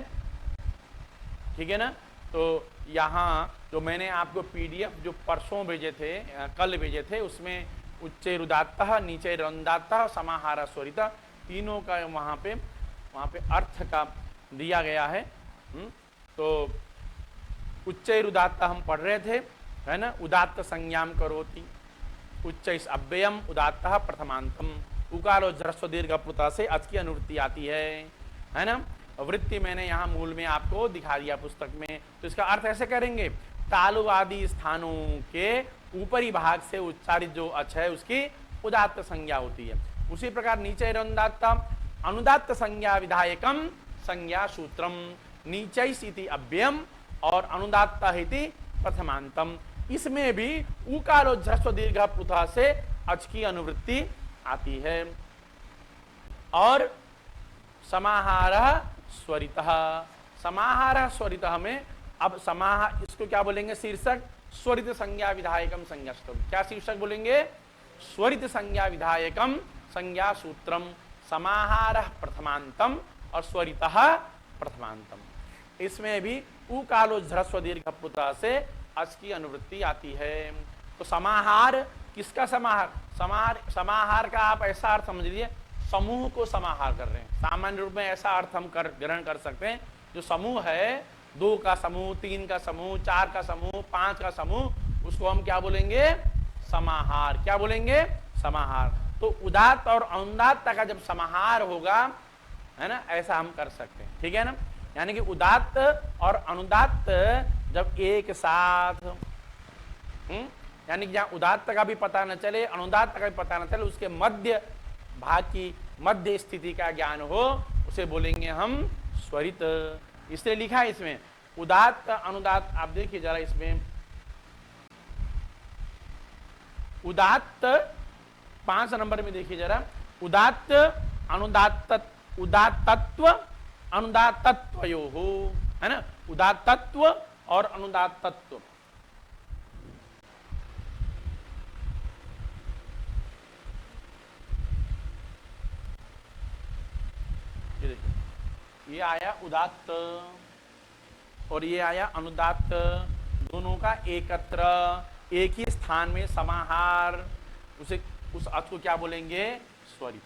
ठीक है ना। तो यहाँ जो मैंने आपको पीडीएफ जो परसों भेजे थे, कल भेजे थे, उसमें उच्चैरुदात्तः नीचैरुदात्तः समाहार स्वरितः तीनों का वहाँ पे अर्थ का दिया गया है। तो उच्चैरुदात्तः हम पढ़ रहे थे, है ना। उदात्त संज्ञाम करोति, उच्चैस अव्ययम उदात्तः प्रथमांतम, उकारो ह्रस्व दीर्घ प्लुतः से अच की अनुवृत्ति आती है ना। वृत्ति मैंने यहाँ मूल में आपको दिखा दिया पुस्तक में। तो इसका अर्थ ऐसे करेंगे, तालु आदि स्थानों के ऊपरी भाग से उच्चारित जो अच है उसकी उदात्त संज्ञा होती है। उसी प्रकार नीचे अनुदात्त संज्ञा विधायकम संज्ञा सूत्रम, नीचैस इति अव्ययम और अनुदात्त इति प्रथमांतम। इसमें भी उकारो ह्रस्व दीर्घ प्लुतः से अच की अनुवृत्ति आती है। और समाहारः स्वरितः, समाहारः स्वरितः में अब इसको क्या बोलेंगे? शीर्षक स्वरित संज्ञा विधायकम संज्ञा सूत्रम। क्या शीर्षक बोलेंगे? स्वरित संज्ञा विधायकम संज्ञा सूत्रम, समाहारः प्रथमांतम और स्वरितः प्रथमांतम। इसमें भी उकालो ह्रस्व दीर्घ प्लुतः से अच की अनुवृत्ति आती है। तो समाहार किसका समाहार? समाहार का आप ऐसा अर्थ समझ लीजिए, समूह को समाहार कर रहे हैं। सामान्य रूप में ऐसा अर्थ हम ग्रहण कर सकते हैं, जो समूह है, 2 का समूह, 3 का समूह, 4 का समूह, 5 का समूह, उसको हम क्या बोलेंगे? समाहार। क्या बोलेंगे? समाहार। तो उदात्त और अनुदात्त का जब समाहार होगा, है ना, ऐसा हम कर सकते हैं, ठीक है ना। यानी कि उदात्त और अनुदात्त जब एक साथ, यानी कि जहां उदात्त का भी पता न चले, अनुदात्त का भी पता न चले, उसके मध्य भाग की मध्य स्थिति का ज्ञान हो, उसे बोलेंगे हम स्वरित। इसलिए लिखा है इसमें उदात्त अनुदात्त। आप देखिए जरा इसमें उदात्त 5 नंबर में देखिए जरा, उदात्त अनुदात्त, उदात्तत्व अनुदात्तत्वयो हो, है ना, उदात्तत्व और अनुदात्तत्व। ये देखिए, ये आया उदात्त और ये आया अनुदात्त, दोनों का एकत्र एक ही स्थान में समाहार, उसे उस अर्थ को क्या बोलेंगे? स्वरित।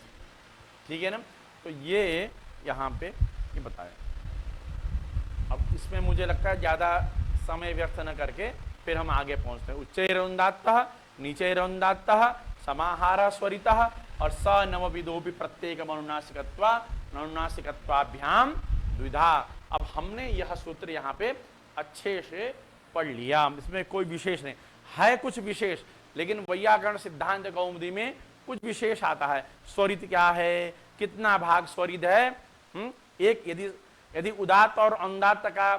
ठीक है ना। तो ये यहाँ पे ये बताया। अब इसमें मुझे लगता है ज्यादा समय व्यर्थ न करके फिर हम आगे पहुंचते हैं। उच्चैरौन्दात्तः नीचैरौन्दात्तः समाहार स्वरितः और स नवविदोपि प्रत्येकम् अनुनासिकत्वाभ्याम द्विधा। अब हमने यह सूत्र यहाँ पे अच्छे से पढ़ लिया, इसमें कोई विशेष नहीं है, कुछ विशेष, लेकिन वैयाकरण सिद्धांत कौमुदी में कुछ विशेष आता है। स्वरित क्या है, कितना भाग स्वरित है, एक यदि उदात्त और अनुदात्त का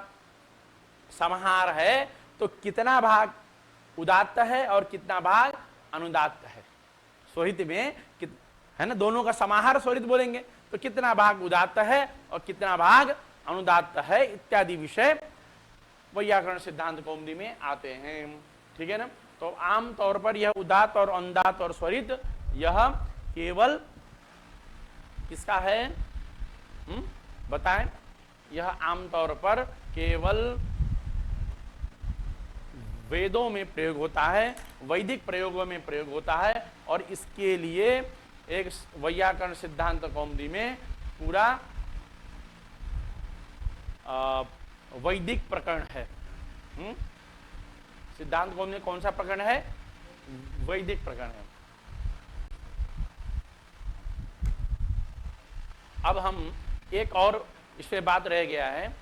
समाहार है तो कितना भाग उदात्त है और कितना भाग अनुदात्त है। स्वरित में है ना, दोनों का समाहार स्वरित बोलेंगे, तो कितना भाग उदात्त है और कितना भाग अनुदात्त है इत्यादि विषय वैयाकरण सिद्धांत कौमुदी में आते हैं। ठीक है ना। तो आम तौर पर यह उदात्त और अनुदात्त और स्वरित यह केवल किसका है, बताएं। यह आमतौर पर केवल वेदों में प्रयोग होता है, वैदिक प्रयोगों में प्रयोग होता है, और इसके लिए एक वैयाकरण सिद्धांत कौमुदी में पूरा वैदिक प्रकरण है। सिद्धांत कौमुदी में कौन सा प्रकरण है? वैदिक प्रकरण है। अब हम एक और इस पे बात रह गया है,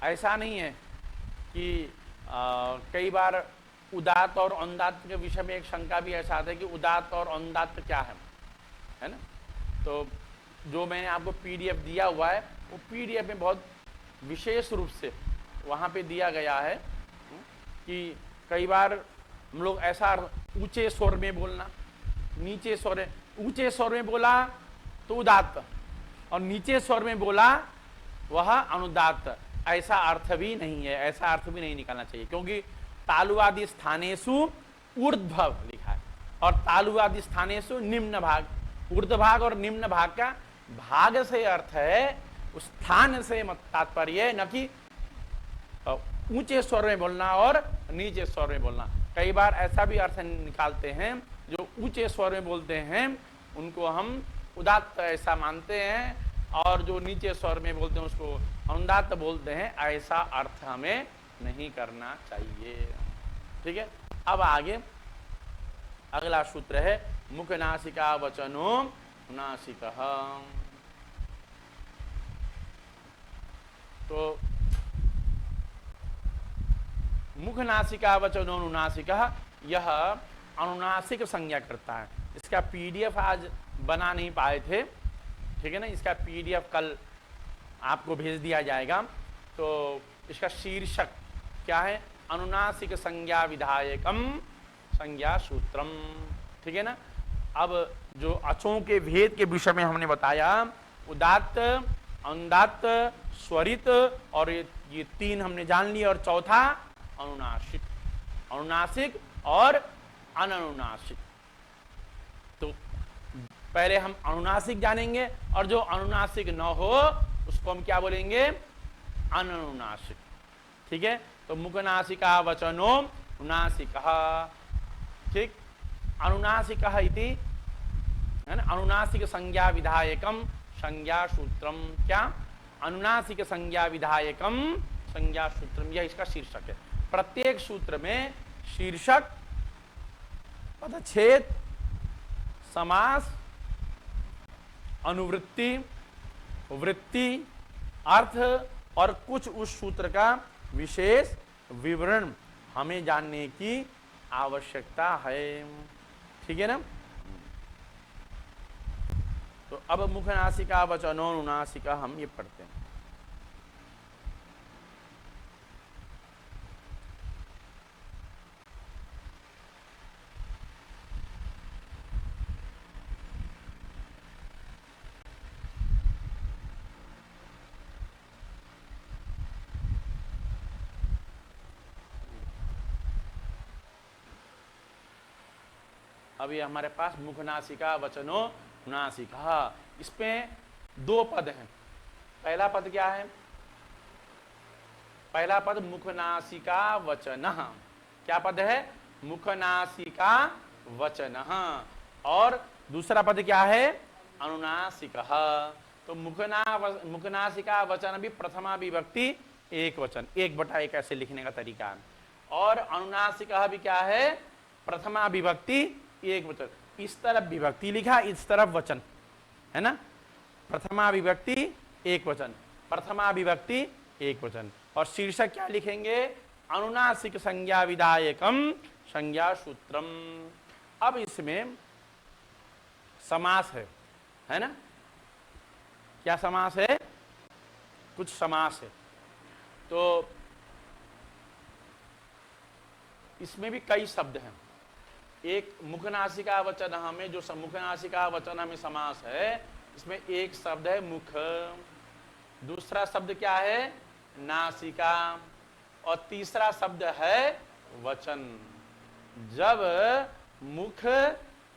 ऐसा नहीं है कि कई बार उदात्त और अनुदात्त के विषय में एक शंका भी ऐसा आता है कि उदात्त और अनुदात्त क्या है ना। तो जो मैंने आपको पीडीएफ दिया हुआ है, वो पीडीएफ में बहुत विशेष रूप से वहाँ पे दिया गया है कि कई बार हम लोग ऐसा ऊंचे स्वर में बोलना, नीचे स्वर, ऊंचे स्वर में बोला तो उदात्त और नीचे स्वर में बोला वह अनुदात्त, ऐसा अर्थ भी नहीं है, ऐसा अर्थ भी नहीं निकालना चाहिए, क्योंकि तालुवादि स्थानेषु ऊर्ध्व लिखा है और तालुवादि स्थानेषु निम्न भाग। ऊर्ध्व भाग और निम्न भाग का भाग से अर्थ है, उस स्थान से मत तात्पर्य, न कि ऊंचे स्वर में बोलना और नीचे स्वर में बोलना। कई बार ऐसा भी अर्थ निकालते हैं, जो ऊंचे स्वर में बोलते हैं उनको हम उदात्त ऐसा मानते हैं, और जो नीचे स्वर में बोलते हैं उसको अनुदात्त बोलते हैं। ऐसा अर्थ हमें नहीं करना चाहिए। ठीक है। अब आगे अगला सूत्र है मुख नासिका वचनो नासिकः। तो मुख नासिका वचनो अनुनासिकः, यह अनुनासिक संज्ञा करता है। इसका पीडीएफ आज बना नहीं पाए थे, ठीक है ना, इसका पीडीएफ कल आपको भेज दिया जाएगा। तो इसका शीर्षक क्या है? अनुनासिक संज्ञा विधायकम संज्ञा सूत्रम। ठीक है ना। अब जो अचों के भेद के विषय में हमने बताया, उदात्त, अनुदात्त, स्वरित, और ये तीन हमने जान लिया, और चौथा अनुनासिक, अनुनासिक और अननुनासिक। तो पहले हम अनुनासिक जानेंगे, और जो अनुनासिक न हो उसको हम क्या बोलेंगे? अननुनासिक। ठीक है। तो मुखनासिका वचनो अनुनासिकः। ठीक। अनुनासिकः इति, है ना, अनुनासिक संज्ञा विधायकम संज्ञा सूत्रम। क्या? अनुनासिक संज्ञा विधायकम संज्ञा सूत्रम, यह इसका शीर्षक है। प्रत्येक सूत्र में शीर्षक, पदच्छेद, समास अनुवृत्ति, वृत्ति, अर्थ और कुछ उस सूत्र का विशेष विवरण हमें जानने की आवश्यकता है। ठीक है ना। तो अब मुख नासिका वचनोनुनासिका हम ये पढ़ते हैं। अभी हमारे पास मुख नासिका वचनो नासिका, इसमें दो पद हैं। पहला पद क्या है? पहला पद मुख नासिका वचनः। क्या पद है? मुख नासिका वचनः। और दूसरा पद क्या है? अनुनासिकः। तो मुख नासिका वचन भी प्रथमा विभक्ति एक वचन, 1/1 ऐसे लिखने का तरीका है। और अनुनासिकः भी क्या है? प्रथमा विभक्ति एक वचन। इस तरफ विभक्ति लिखा, इस तरफ वचन है ना। प्रथमा विभक्ति एक वचन, प्रथमा विभक्ति एक वचन। और शीर्षक क्या लिखेंगे? अनुनासिक संज्ञा विधायकम संज्ञा सूत्रम। अब इसमें समास है ना। क्या समास है? कुछ समास है। तो इसमें भी कई शब्द हैं। एक मुख नासिका वचन में, जो मुख नासिका वचन में समास है, इसमें एक शब्द है मुख, दूसरा शब्द क्या है? नासिका, और तीसरा शब्द है वचन। जब मुख,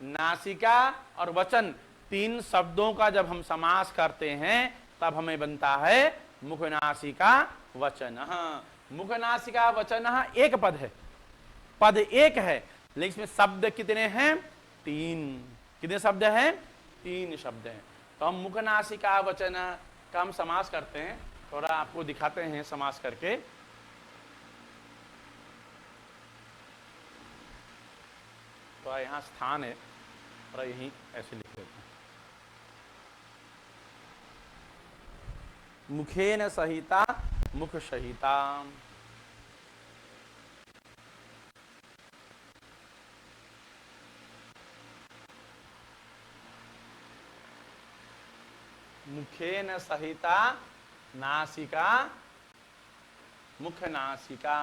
नासिका और वचन तीन शब्दों का जब हम समास करते हैं तब हमें बनता है मुख नासिका वचन। मुख नासिका वचन एक पद है, पद एक है, लेकिन इसमें शब्द कितने हैं? 3। कितने शब्द हैं? 3 शब्द हैं। तो हम मुख नासिका वचन का हम समास करते हैं। थोड़ा आपको दिखाते हैं समास करके। तो यहाँ स्थान है और यहीं ऐसे लिख देते हैं। मुखेन सहिता मुख सहिता। मुखेन सहिता नासिका मुख नासिका,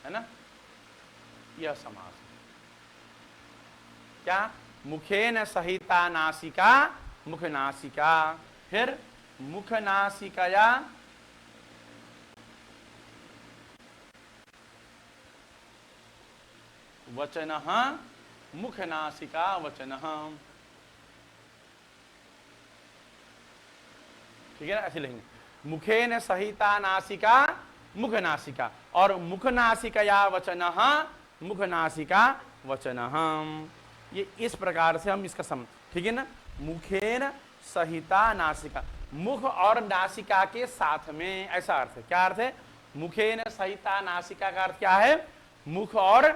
है ना। यह समास है। क्या? मुखेन सहिता नासिका मुख नासिका। फिर मुख नासिकया वचनः मुख नासिका वचनः। ठीक है ना। ऐसे लिखेंगे मुखेन सहिता नासिका मुख नासिका, और मुख नासिकया वचनः मुख नासिका वचनः। ये इस प्रकार से हम इसका ठीक है ना। मुखेन सहिता नासिका, मुख और नासिका के साथ में, ऐसा अर्थ है। क्या अर्थ है? मुखेन सहिता नासिका का अर्थ क्या है? मुख और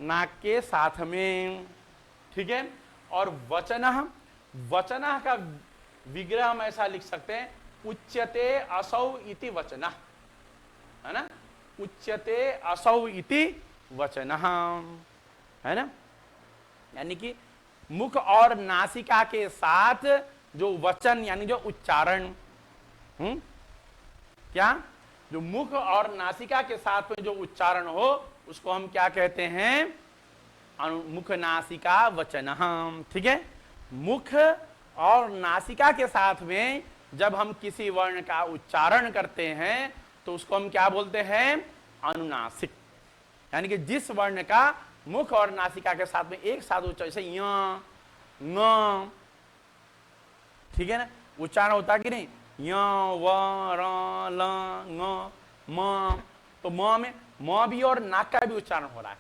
नाक के साथ में। ठीक है। और वचनः, वचनः का विग्रह हम ऐसा लिख सकते हैं, उच्यते असौ इति वचनः, है ना। उच्यते असौ इति वचनः, है ना। यानी कि मुख और नासिका के साथ जो वचन यानी जो उच्चारण, क्या? जो मुख और नासिका के साथ में जो उच्चारण हो उसको हम क्या कहते हैं? मुख नासिका वचनः। ठीक है। मुख और नासिका के साथ में जब हम किसी वर्ण का उच्चारण करते हैं तो उसको हम क्या बोलते हैं? अनुनासिक। यानी कि जिस वर्ण का मुख और नासिका के साथ में एक साथ उच्चारण, जैसे य न, ठीक है ना, उच्चारण होता कि नहीं? य व र ल ङ म। तो म में म भी और नाक का भी उच्चारण हो रहा है।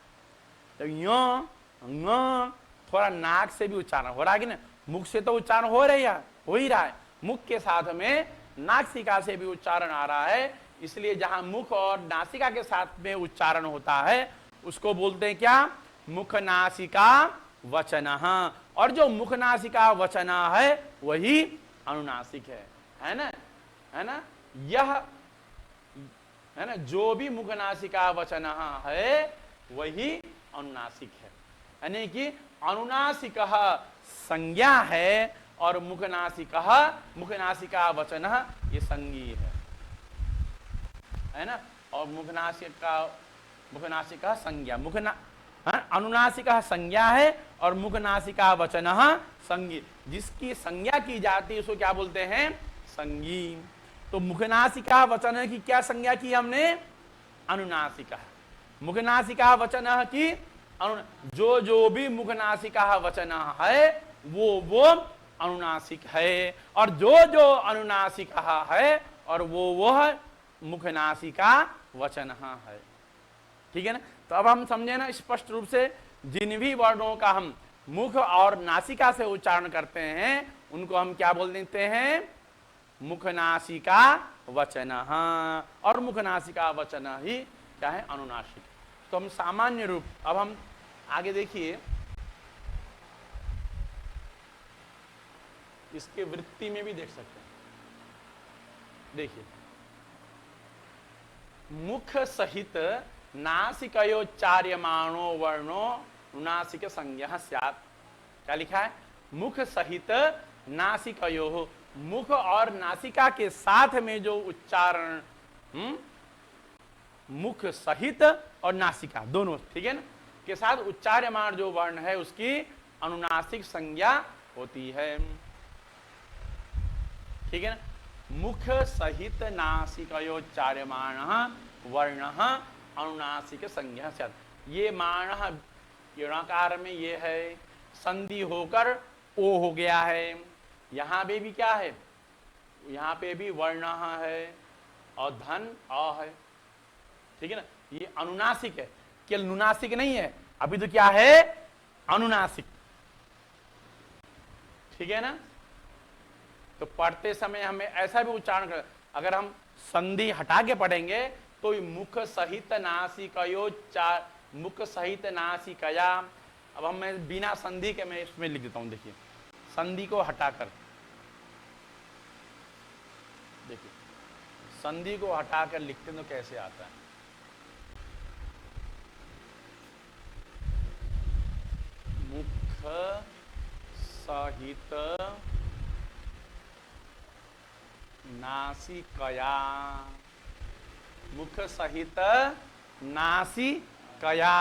तो य ङ थोड़ा नाक से भी उच्चारण हो रहा है कि नहीं? मुख से तो उच्चारण हो ही रहा है, मुख के साथ में नासिका से भी उच्चारण आ रहा है। इसलिए जहां मुख और नासिका के साथ में उच्चारण होता है उसको बोलते हैं क्या? मुख नासिका वचनः। और जो मुख नासिका वचन है वही अनुनासिक है ना, है ना। यह है ना, जो भी मुख नासिका वचन है वही अनुनासिक है, यानी कि अनुनासिक संज्ञा है और मुख नासिका वचन ये संगी है ना। और मुख नासिका संज्ञा, अनुनासिका संज्ञा है और मुख नासिका वचन संगी। जिसकी संज्ञा की जाती है उसको क्या बोलते हैं, संगी। तो मुखनासिका वचन की क्या संज्ञा की हमने, अनुनासिका। मुखनासिका वचन की जो भी मुखनासिका वचन है वो अनुनासिक है, और जो अनुनासिक है और वो मुखनासिका वचन है। ठीक है ना। तो अब हम समझे ना स्पष्ट रूप से, जिन भी वर्णों का हम मुख और नासिका से उच्चारण करते हैं उनको हम क्या बोल देते हैं, मुखनासिका वचन, और मुखनासिका वचन ही क्या है, अनुनासिक। तो हम सामान्य रूप, अब हम आगे देखिए इसके वृत्ति में भी देख सकते हैं। देखिए, मुख सहित नासिकयोच्चार्यमाणो वर्णो नुनासिक संज्ञा स्यात्। क्या लिखा है, मुख सहित नासिकयो, मुख और नासिका के साथ में जो उच्चारण, मुख सहित और नासिका दोनों, ठीक है ना, के साथ उच्चार्यमान जो वर्ण है उसकी अनुनासिक संज्ञा होती है। ठीक है ना। मुख सहित नासिकयोच्चार्यमाण वर्ण अनुनासिक संज्ञा स्यात्। ये माण ऋणाकार में ये है, संधि होकर ओ हो गया है। यहां पे भी क्या है, यहां पे भी वर्ण है और धन अ है। ठीक है ना। ये अनुनासिक है, केवल नुनासिक नहीं है। अभी तो क्या है, अनुनासिक। ठीक है ना। तो पढ़ते समय हमें ऐसा भी उच्चारण कर, अगर हम संधि हटा के पढ़ेंगे तो मुख सहित नासिकयोच्चार, मुख सहित नासिकया। अब हम मैं बिना संधि के मैं इसमें लिख देता हूं। देखिए, संधि को हटाकर, देखिए संधि को हटाकर लिखते तो कैसे आता है। मुख सहित नासिकया, मुख सहित नासिकया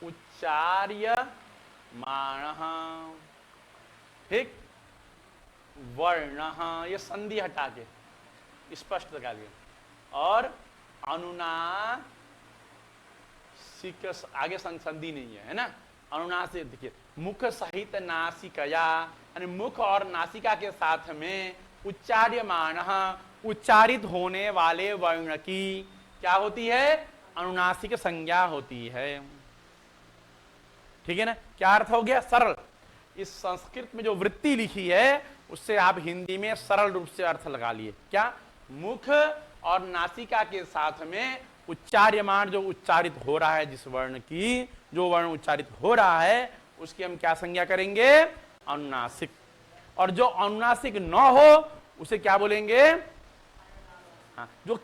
उच्चार्य माणः, ठीक, वर्ण, ये संधि हटा के स्पष्ट लगा दिया। और अनुनासिक, आगे संधि नहीं है ना, अनुनासिक। देखिए, मुख सहित नासिकया, यानी मुख और नासिका के साथ में उच्चार्यमाण, उच्चारित होने वाले वर्ण की क्या होती है, अनुनासिक संज्ञा होती है। ठीक है ना। क्या अर्थ हो गया, सरल। इस संस्कृत में जो वृत्ति लिखी है उससे आप हिंदी में सरल रूप से अर्थ लगा लिए। क्या, मुख और नासिका के साथ में उच्चार्यमान, जो उच्चारित हो रहा है, जिस वर्ण की जो वर्ण उच्चारित हो रहा है उसकी हम क्या संज्ञा करेंगे, अनुनासिक। और जो अनुनासिक न हो उसे क्या बोलेंगे, हाँ, जो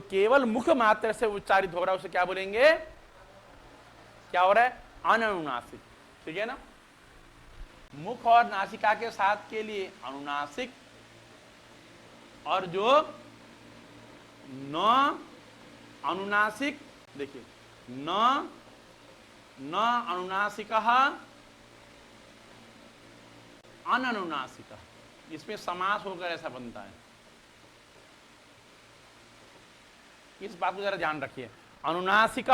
केवल मुख मात्र से उच्चारित हो रहा है उसे क्या बोलेंगे, क्या हो रहा है, अनुनासिक। ठीक है ना। मुख और नासिका के साथ के लिए अनुनासिक, और जो न अनुनासिक, देखिए न अनुनासिक अननुनासिक, इसमें समास होकर ऐसा बनता है। इस बात को जरा ध्यान रखिए। अनुनासिक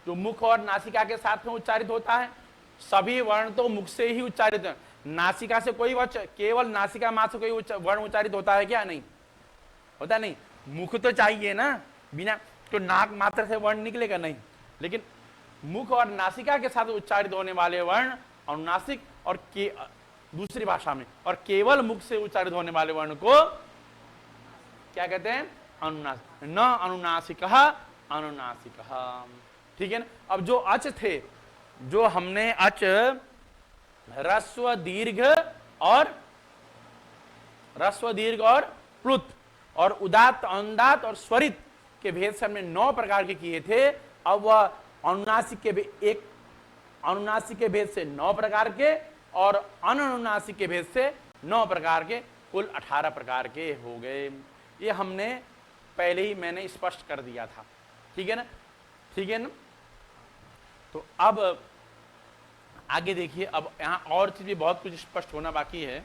जो मुख और नासिका के साथ में उच्चारित होता है, सभी वर्ण तो मुख से ही उच्चारित है। नासिका से कोई वर्ण, केवल नासिका मात्र से कोई वर्ण उच्चारित होता है क्या, नहीं होता। नहीं, मुख तो चाहिए ना, बिना तो नाक मात्र से वर्ण निकलेगा नहीं। लेकिन मुख और नासिका के साथ उच्चारित होने वाले वर्ण अनुनासिक, और दूसरी भाषा में, और केवल मुख से उच्चारित होने वाले वर्ण को क्या कहते हैं, अनुनासिक। न अनुनासिक अनुनासिक। ठीक है ना। अब जो अच थे, जो हमने अच ह्रस्व दीर्घ और प्लुत और उदात्त अनुदात्त और स्वरित के भेद से हमने 9 प्रकार के किए थे। अब वह अनुनासिक के भेद से 9 प्रकार के और अनुनासिक के भेद से 9 प्रकार के, कुल 18 प्रकार के हो गए। ये हमने पहले ही मैंने स्पष्ट कर दिया था, ठीक है ना, ठीक है ना। तो अब आगे देखिए, अब यहां और चीज भी बहुत कुछ स्पष्ट होना बाकी है।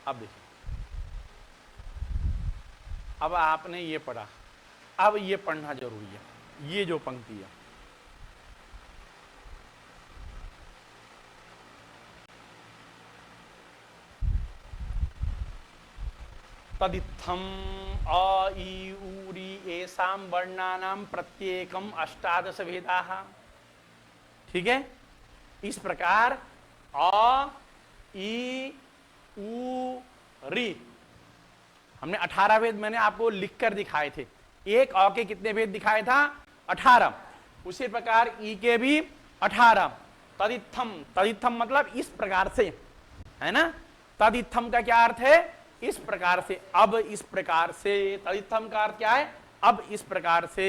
अब देखिए, अब आपने ये पढ़ा, अब ये पढ़ना जरूरी है, ये जो पंक्ति है, तदित्थम अ ई ऊरी एसाम वर्णानाम प्रत्येकम अष्टादश भेदाः। ठीक है, इस प्रकार अ ई ऊ री हमने 18 भेद मैंने आपको लिखकर दिखाए थे। एक अ के कितने भेद दिखाए था? 18। उसी प्रकार ई के भी 18। तदित्थम मतलब इस प्रकार से, है ना। तदित्थम का क्या अर्थ है? इस प्रकार से, अब इस प्रकार से। तदित्थम का अर्थ क्या है? अब इस प्रकार से,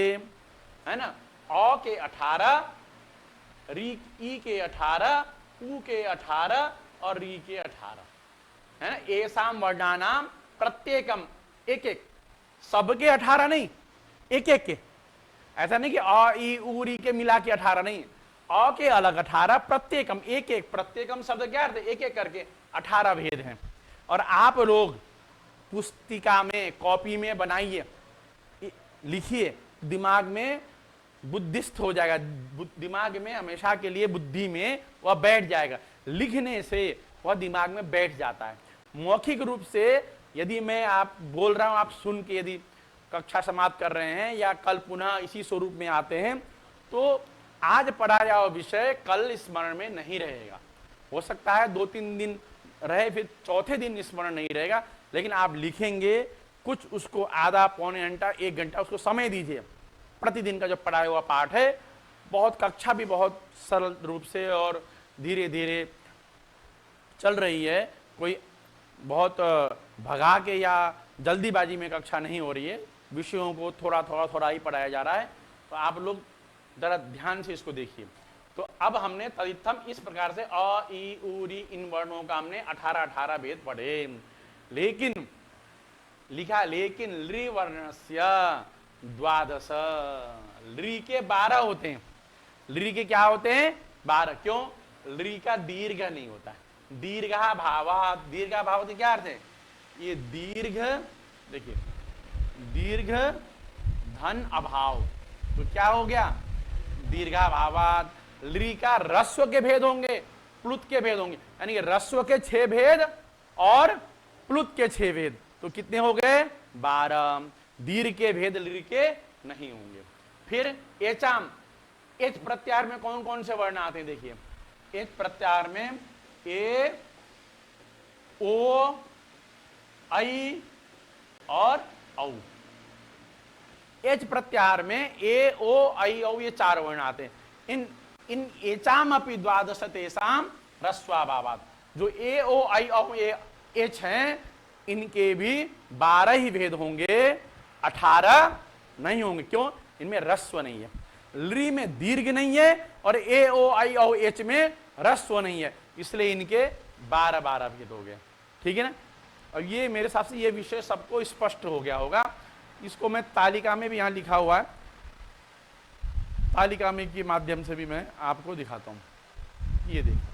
है ना। अ के 18, ई के 18, ऊ के 18 और री के 18, है ना। एसाम वर्णानाम प्रत्येकम, एक एक, सबके 18 नहीं, एक एक के। ऐसा नहीं कि अ ई ऊ री के मिला के 18 नहीं, अ के अलग 18, प्रत्येकम एक एक। प्रत्येकम शब्द क्या अर्थ है? एक एक करके 18 भेद हैं। और आप लोग पुस्तिका में, कॉपी में बनाइए, लिखिए, दिमाग में बुद्धिस्थ हो जाएगा, दिमाग में हमेशा के लिए, बुद्धि में वह बैठ जाएगा। लिखने से वह दिमाग में बैठ जाता है। मौखिक रूप से यदि मैं आप बोल रहा हूं, आप सुन के यदि कक्षा समाप्त कर रहे हैं या कल पुनः इसी स्वरूप में आते हैं, तो आज पढ़ा जाओ विषय कल स्मरण में नहीं रहेगा। हो सकता है 2-3 दिन रहे, फिर चौथे दिन स्मरण नहीं रहेगा। लेकिन आप लिखेंगे कुछ, उसको आधा पौने घंटा 1 घंटा उसको समय दीजिए। प्रतिदिन का जो पढ़ाया हुआ पाठ है, बहुत कक्षा भी बहुत सरल रूप से और धीरे धीरे चल रही है। कोई बहुत भगा के या जल्दीबाजी में कक्षा नहीं हो रही है। विषयों को थोड़ा ही पढ़ाया जा रहा है। तो आप लोग जरा ध्यान से इसको देखिए। तो अब हमने तदित्थम इस प्रकार से अ ई ऊ री इन वर्णों का हमने 18 भेद पढ़े। लेकिन लिखा, लेकिन लृ वर्णस्य 12, लृ के 12 होते हैं। लृ के क्या होते हैं? 12। क्यों? लृ का दीर्घ नहीं होता है। दीर्घा भावा, दीर्घा भाव क्या अर्थ है? ये दीर्घ, देखिए, दीर्घ धन अभाव, तो क्या हो गया? दीर्घा भावात। लृ का रस्व के भेद होंगे, प्लुत के भेद होंगे, यानी कि रस्व के 6 भेद और प्लुत के 6 भेद, तो कितने हो गए? 12। दीर्घ के भेद लृ के नहीं होंगे। फिर एचाम, एच प्रत्याहार में कौन कौन से वर्ण आते हैं? देखिए, एच प्रत्याहार में ए, ओ, आई और औ। एच प्रत्याहार में ए, ओ, आई, औ ये 4 वर्ण आते हैं। इन एचाम अपि 12 तेषाम ह्रस्वाभावात्। जो ए, ओ, आई, औ, एच हैं, इनके भी 12 ही भेद होंगे, 18 नहीं होंगे। क्यों? इनमें ह्रस्व नहीं है। लृ में दीर्घ नहीं है और ए, ओ, आई, औ, एच में ह्रस्व नहीं है, इसलिए इनके 12 भेद हो गए। ठीक है ना। और ये मेरे हिसाब से ये विषय सबको स्पष्ट हो गया होगा। इसको मैं तालिका में भी यहां लिखा हुआ है, तालिका में के माध्यम से भी मैं आपको दिखाता हूं। ये देखिए,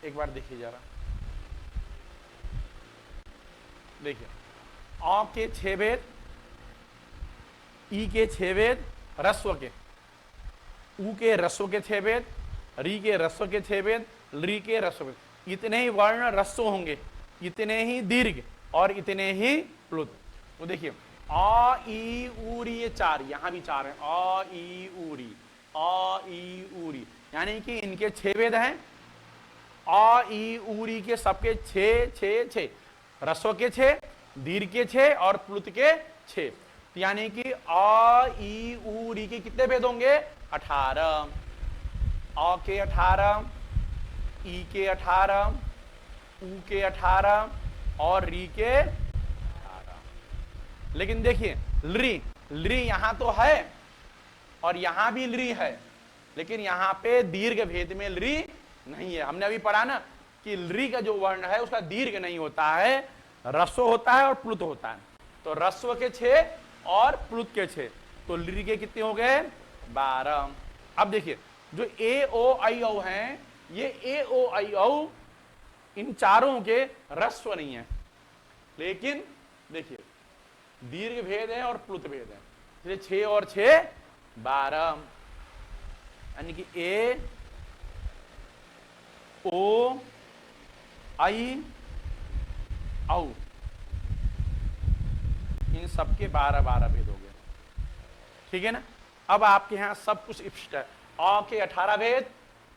एक बार देखिए जरा, देखिए, अ के 6 भेद, ई के 6 भेद ह्रस्व के, ऊ के ह्रस्व के 6 भेद, री के ह्रस्व के 6 भेद, लृ के ह्रस्व के। इतने ही वर्ण ह्रस्व होंगे, इतने ही दीर्घ और इतने ही प्लुत। तो देखिए, अ ई ऊ री, ये 4, यहां भी 4 है। अ ई ऊ री, अ ई ऊ री, यानी कि इनके 6 भेद हैं। अ ई ऊ री के सबके 6 6 6, ह्रस्व के 6, दीर्घ के 6 और प्लुत के 6। तो यानी कि अ ई उ री के कितने भेद होंगे? 18। अ के 18, ई के 18, उ के 18 और री के 18। लेकिन देखिए लृ, लृ यहां तो है और यहां भी लृ है, लेकिन यहां पे दीर्घ भेद में लृ नहीं है। हमने अभी पढ़ा ना कि लृ का जो वर्ण है उसका दीर्घ नहीं होता है, ह्रस्व होता है और प्लुत होता है। तो ह्रस्व के 6 और प्लुत के 6, तो लृ के कितने हो गए? 12। अब देखिए जो ए ओ आई औ हैं, ये ए ओ आई औ इन चारों के ह्रस्व नहीं है, लेकिन देखिए दीर्घ भेद है और प्लुत भेद है, इसलिए 6 और 6 12। यानी कि ए ओ आई औ इन सबके 12-12 भेद हो गए। ठीक है ना? अब आपके यहां सब कुछ इष्ट है। अ के 18 भेद,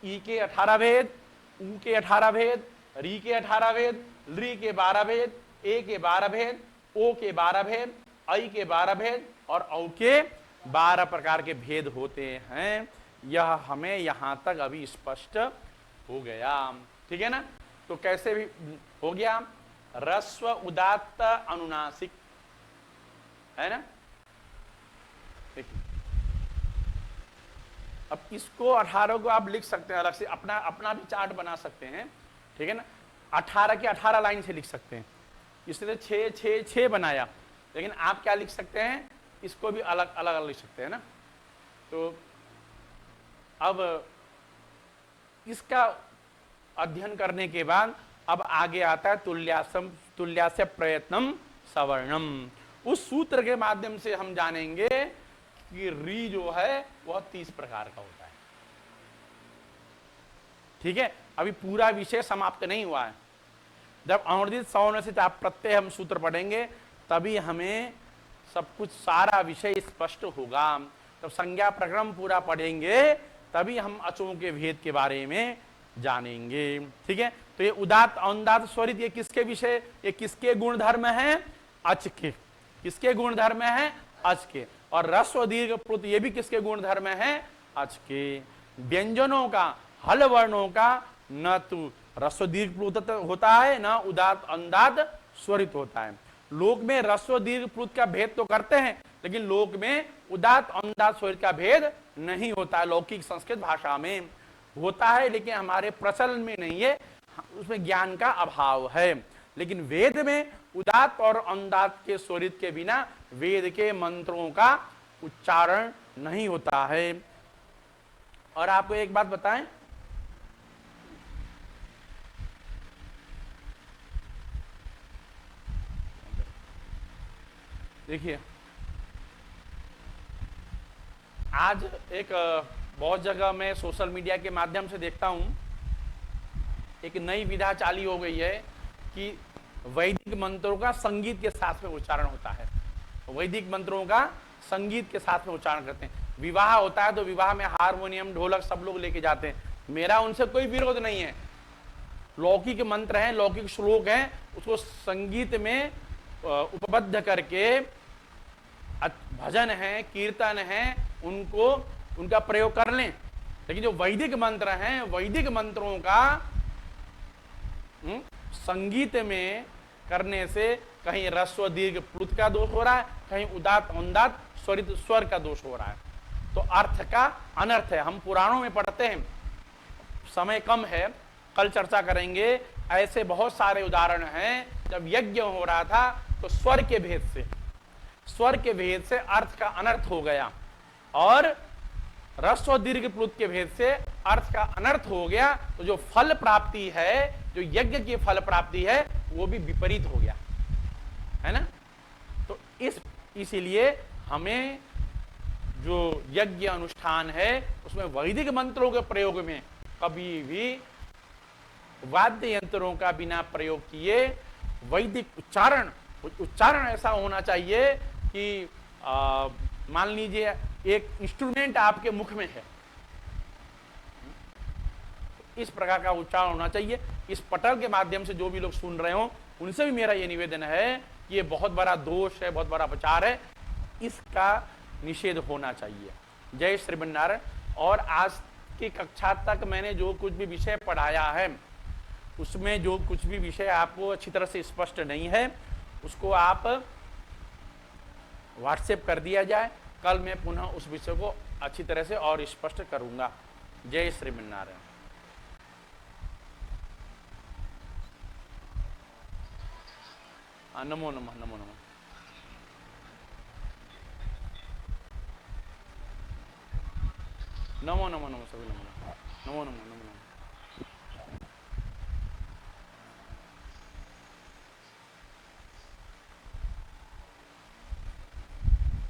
ई के 18 भेद, उ के 18 भेद, री के 18 भेद, लृ के 12 भेद, ए के 12 भेद, ओ के 12 भेद, आई के 12 भेद और औ के 12 प्रकार के भेद होते हैं। यह हमें यहां तक अभी स्पष्ट हो गया। ठीक है ना? तो कैसे भी हो गया? ह्रस्व उदात्त अनुनासिक है ना? देखिए अब इसको 18 को आप लिख सकते हैं अलग से, अपना अपना भी चार्ट बना सकते हैं। ठीक है ना? 18 के 18 लाइन से लिख सकते हैं, इसलिए 6 6 6 बनाया। लेकिन आप क्या लिख सकते हैं? इसको भी अलग अलग लिख सकते हैं ना। तो अब इसका अध्ययन करने के बाद अब आगे आता है तुल्यास्य प्रयत्नम सवर्णम। उस सूत्र के माध्यम से हम जानेंगे कि री जो है वह 30 प्रकार का होता है। ठीक है? अभी पूरा विषय समाप्त नहीं हुआ है। जब अनुदित सवर्ण से आप प्रत्यय हम सूत्र पढ़ेंगे तभी हमें सब कुछ सारा विषय स्पष्ट होगा। तब संज्ञा प्रक्रम पूरा पढ़ेंगे तभी हम अचों के भेद के बारे में जानेंगे। ठीक है? तो ये उदात्त अनुदात्त स्वरित ये किसके विषय, ये किसके गुणधर्म है? अच के। किसके गुणधर्म है? अच के। और ह्रस्व दीर्घ प्लुत ये भी किसके गुणधर्म है? अच के। व्यंजनों का, हल वर्णों का न तो ह्रस्व दीर्घ प्लुत होता है, न उदात्त अनुदात्त स्वरित होता है। लोक में ह्रस्व दीर्घ प्लुत का भेद तो करते हैं, लेकिन लोक में उदात्त अनुदात्त स्वरित का भेद नहीं होता है। लौकिक संस्कृत भाषा में होता है, लेकिन हमारे प्रचलन में नहीं है, उसमें ज्ञान का अभाव है। लेकिन वेद में उदात्त और अनुदात्त के स्वरित के बिना वेद के मंत्रों का उच्चारण नहीं होता है। और आपको एक बात बताएं, देखिए आज एक बहुत जगह मैं सोशल मीडिया के माध्यम से देखता हूं, एक नई विधा चालू हो गई है कि वैदिक मंत्रों का संगीत के साथ में उच्चारण होता है। वैदिक मंत्रों का संगीत के साथ में उच्चारण करते हैं। विवाह होता है तो विवाह में हारमोनियम ढोलक सब लोग लेके जाते हैं, मेरा उनसे कोई विरोध नहीं है। लौकिक मंत्र हैं, लौकिक श्लोक हैं, उसको संगीत में उपबद्ध करके भजन है, कीर्तन है, उनको उनका प्रयोग कर लें। लेकिन जो वैदिक मंत्र हैं, वैदिक मंत्रों का संगीत में करने से कहीं ह्रस्व दीर्घ प्लुत का दोष हो रहा है, कहीं उदात्त अनुदात्त स्वरित स्वर का दोष हो रहा है। तो अर्थ का अनर्थ है। हम पुराणों में पढ़ते हैं, समय कम है, कल चर्चा करेंगे। ऐसे बहुत सारे उदाहरण हैं जब यज्ञ हो रहा था तो स्वर के भेद से अर्थ का अनर्थ हो गया, और ह्रस्व दीर्घ प्लुत के भेद से अर्थ का अनर्थ हो गया। तो जो फल प्राप्ति है, जो यज्ञ की फल प्राप्ति है, वो भी विपरीत हो गया, है ना। तो इसीलिए हमें जो यज्ञ अनुष्ठान है उसमें वैदिक मंत्रों के प्रयोग में कभी भी वाद्य यंत्रों का बिना प्रयोग किए वैदिक उच्चारण ऐसा होना चाहिए कि मान लीजिए एक इंस्ट्रूमेंट आपके मुख में है, इस प्रकार का उच्चारण होना चाहिए। इस पटल के माध्यम से जो भी लोग सुन रहे हो उनसे भी मेरा ये निवेदन है कि ये बहुत बड़ा दोष है, बहुत बड़ा अपचार है, इसका निषेध होना चाहिए। जय श्रीमन्नारायण। और आज की कक्षा तक मैंने जो कुछ भी विषय पढ़ाया है उसमें जो कुछ भी विषय आपको अच्छी तरह से स्पष्ट नहीं है उसको आप व्हाट्सएप कर दिया जाए, कल मैं पुनः उस विषय को अच्छी तरह से और स्पष्ट करूंगा। जय श्रीमन्नारायण। नमो नमः, नमो नमः। नमो नमो नमो, सभी नमो नमो, नमो नमो, नमो नमो।